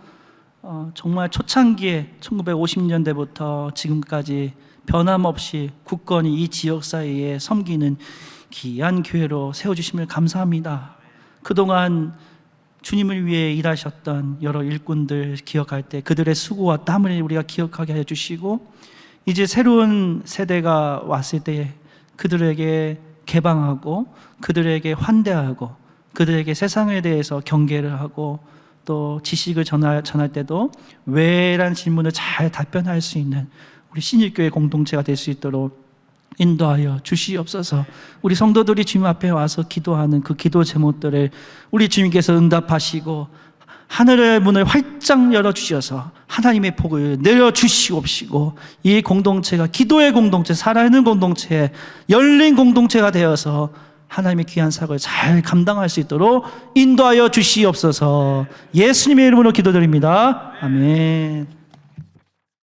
정말 초창기에 1950년대부터 지금까지 변함없이 굳건히 이 지역 사회에 섬기는 귀한 교회로 세워주심을 감사합니다. 그동안 주님을 위해 일하셨던 여러 일꾼들 기억할 때 그들의 수고와 땀을 우리가 기억하게 해주시고 이제 새로운 세대가 왔을 때 그들에게 개방하고 그들에게 환대하고 그들에게 세상에 대해서 경계를 하고 또 지식을 전할 때도 왜란 질문을 잘 답변할 수 있는 우리 신일교회 공동체가 될 수 있도록 인도하여 주시옵소서. 우리 성도들이 주님 앞에 와서 기도하는 그 기도 제목들을 우리 주님께서 응답하시고 하늘의 문을 활짝 열어주셔서 하나님의 복을 내려주시옵시고 이 공동체가 기도의 공동체, 살아있는 공동체, 열린 공동체가 되어서 하나님의 귀한 사역을 잘 감당할 수 있도록 인도하여 주시옵소서. 예수님의 이름으로 기도드립니다. 아멘.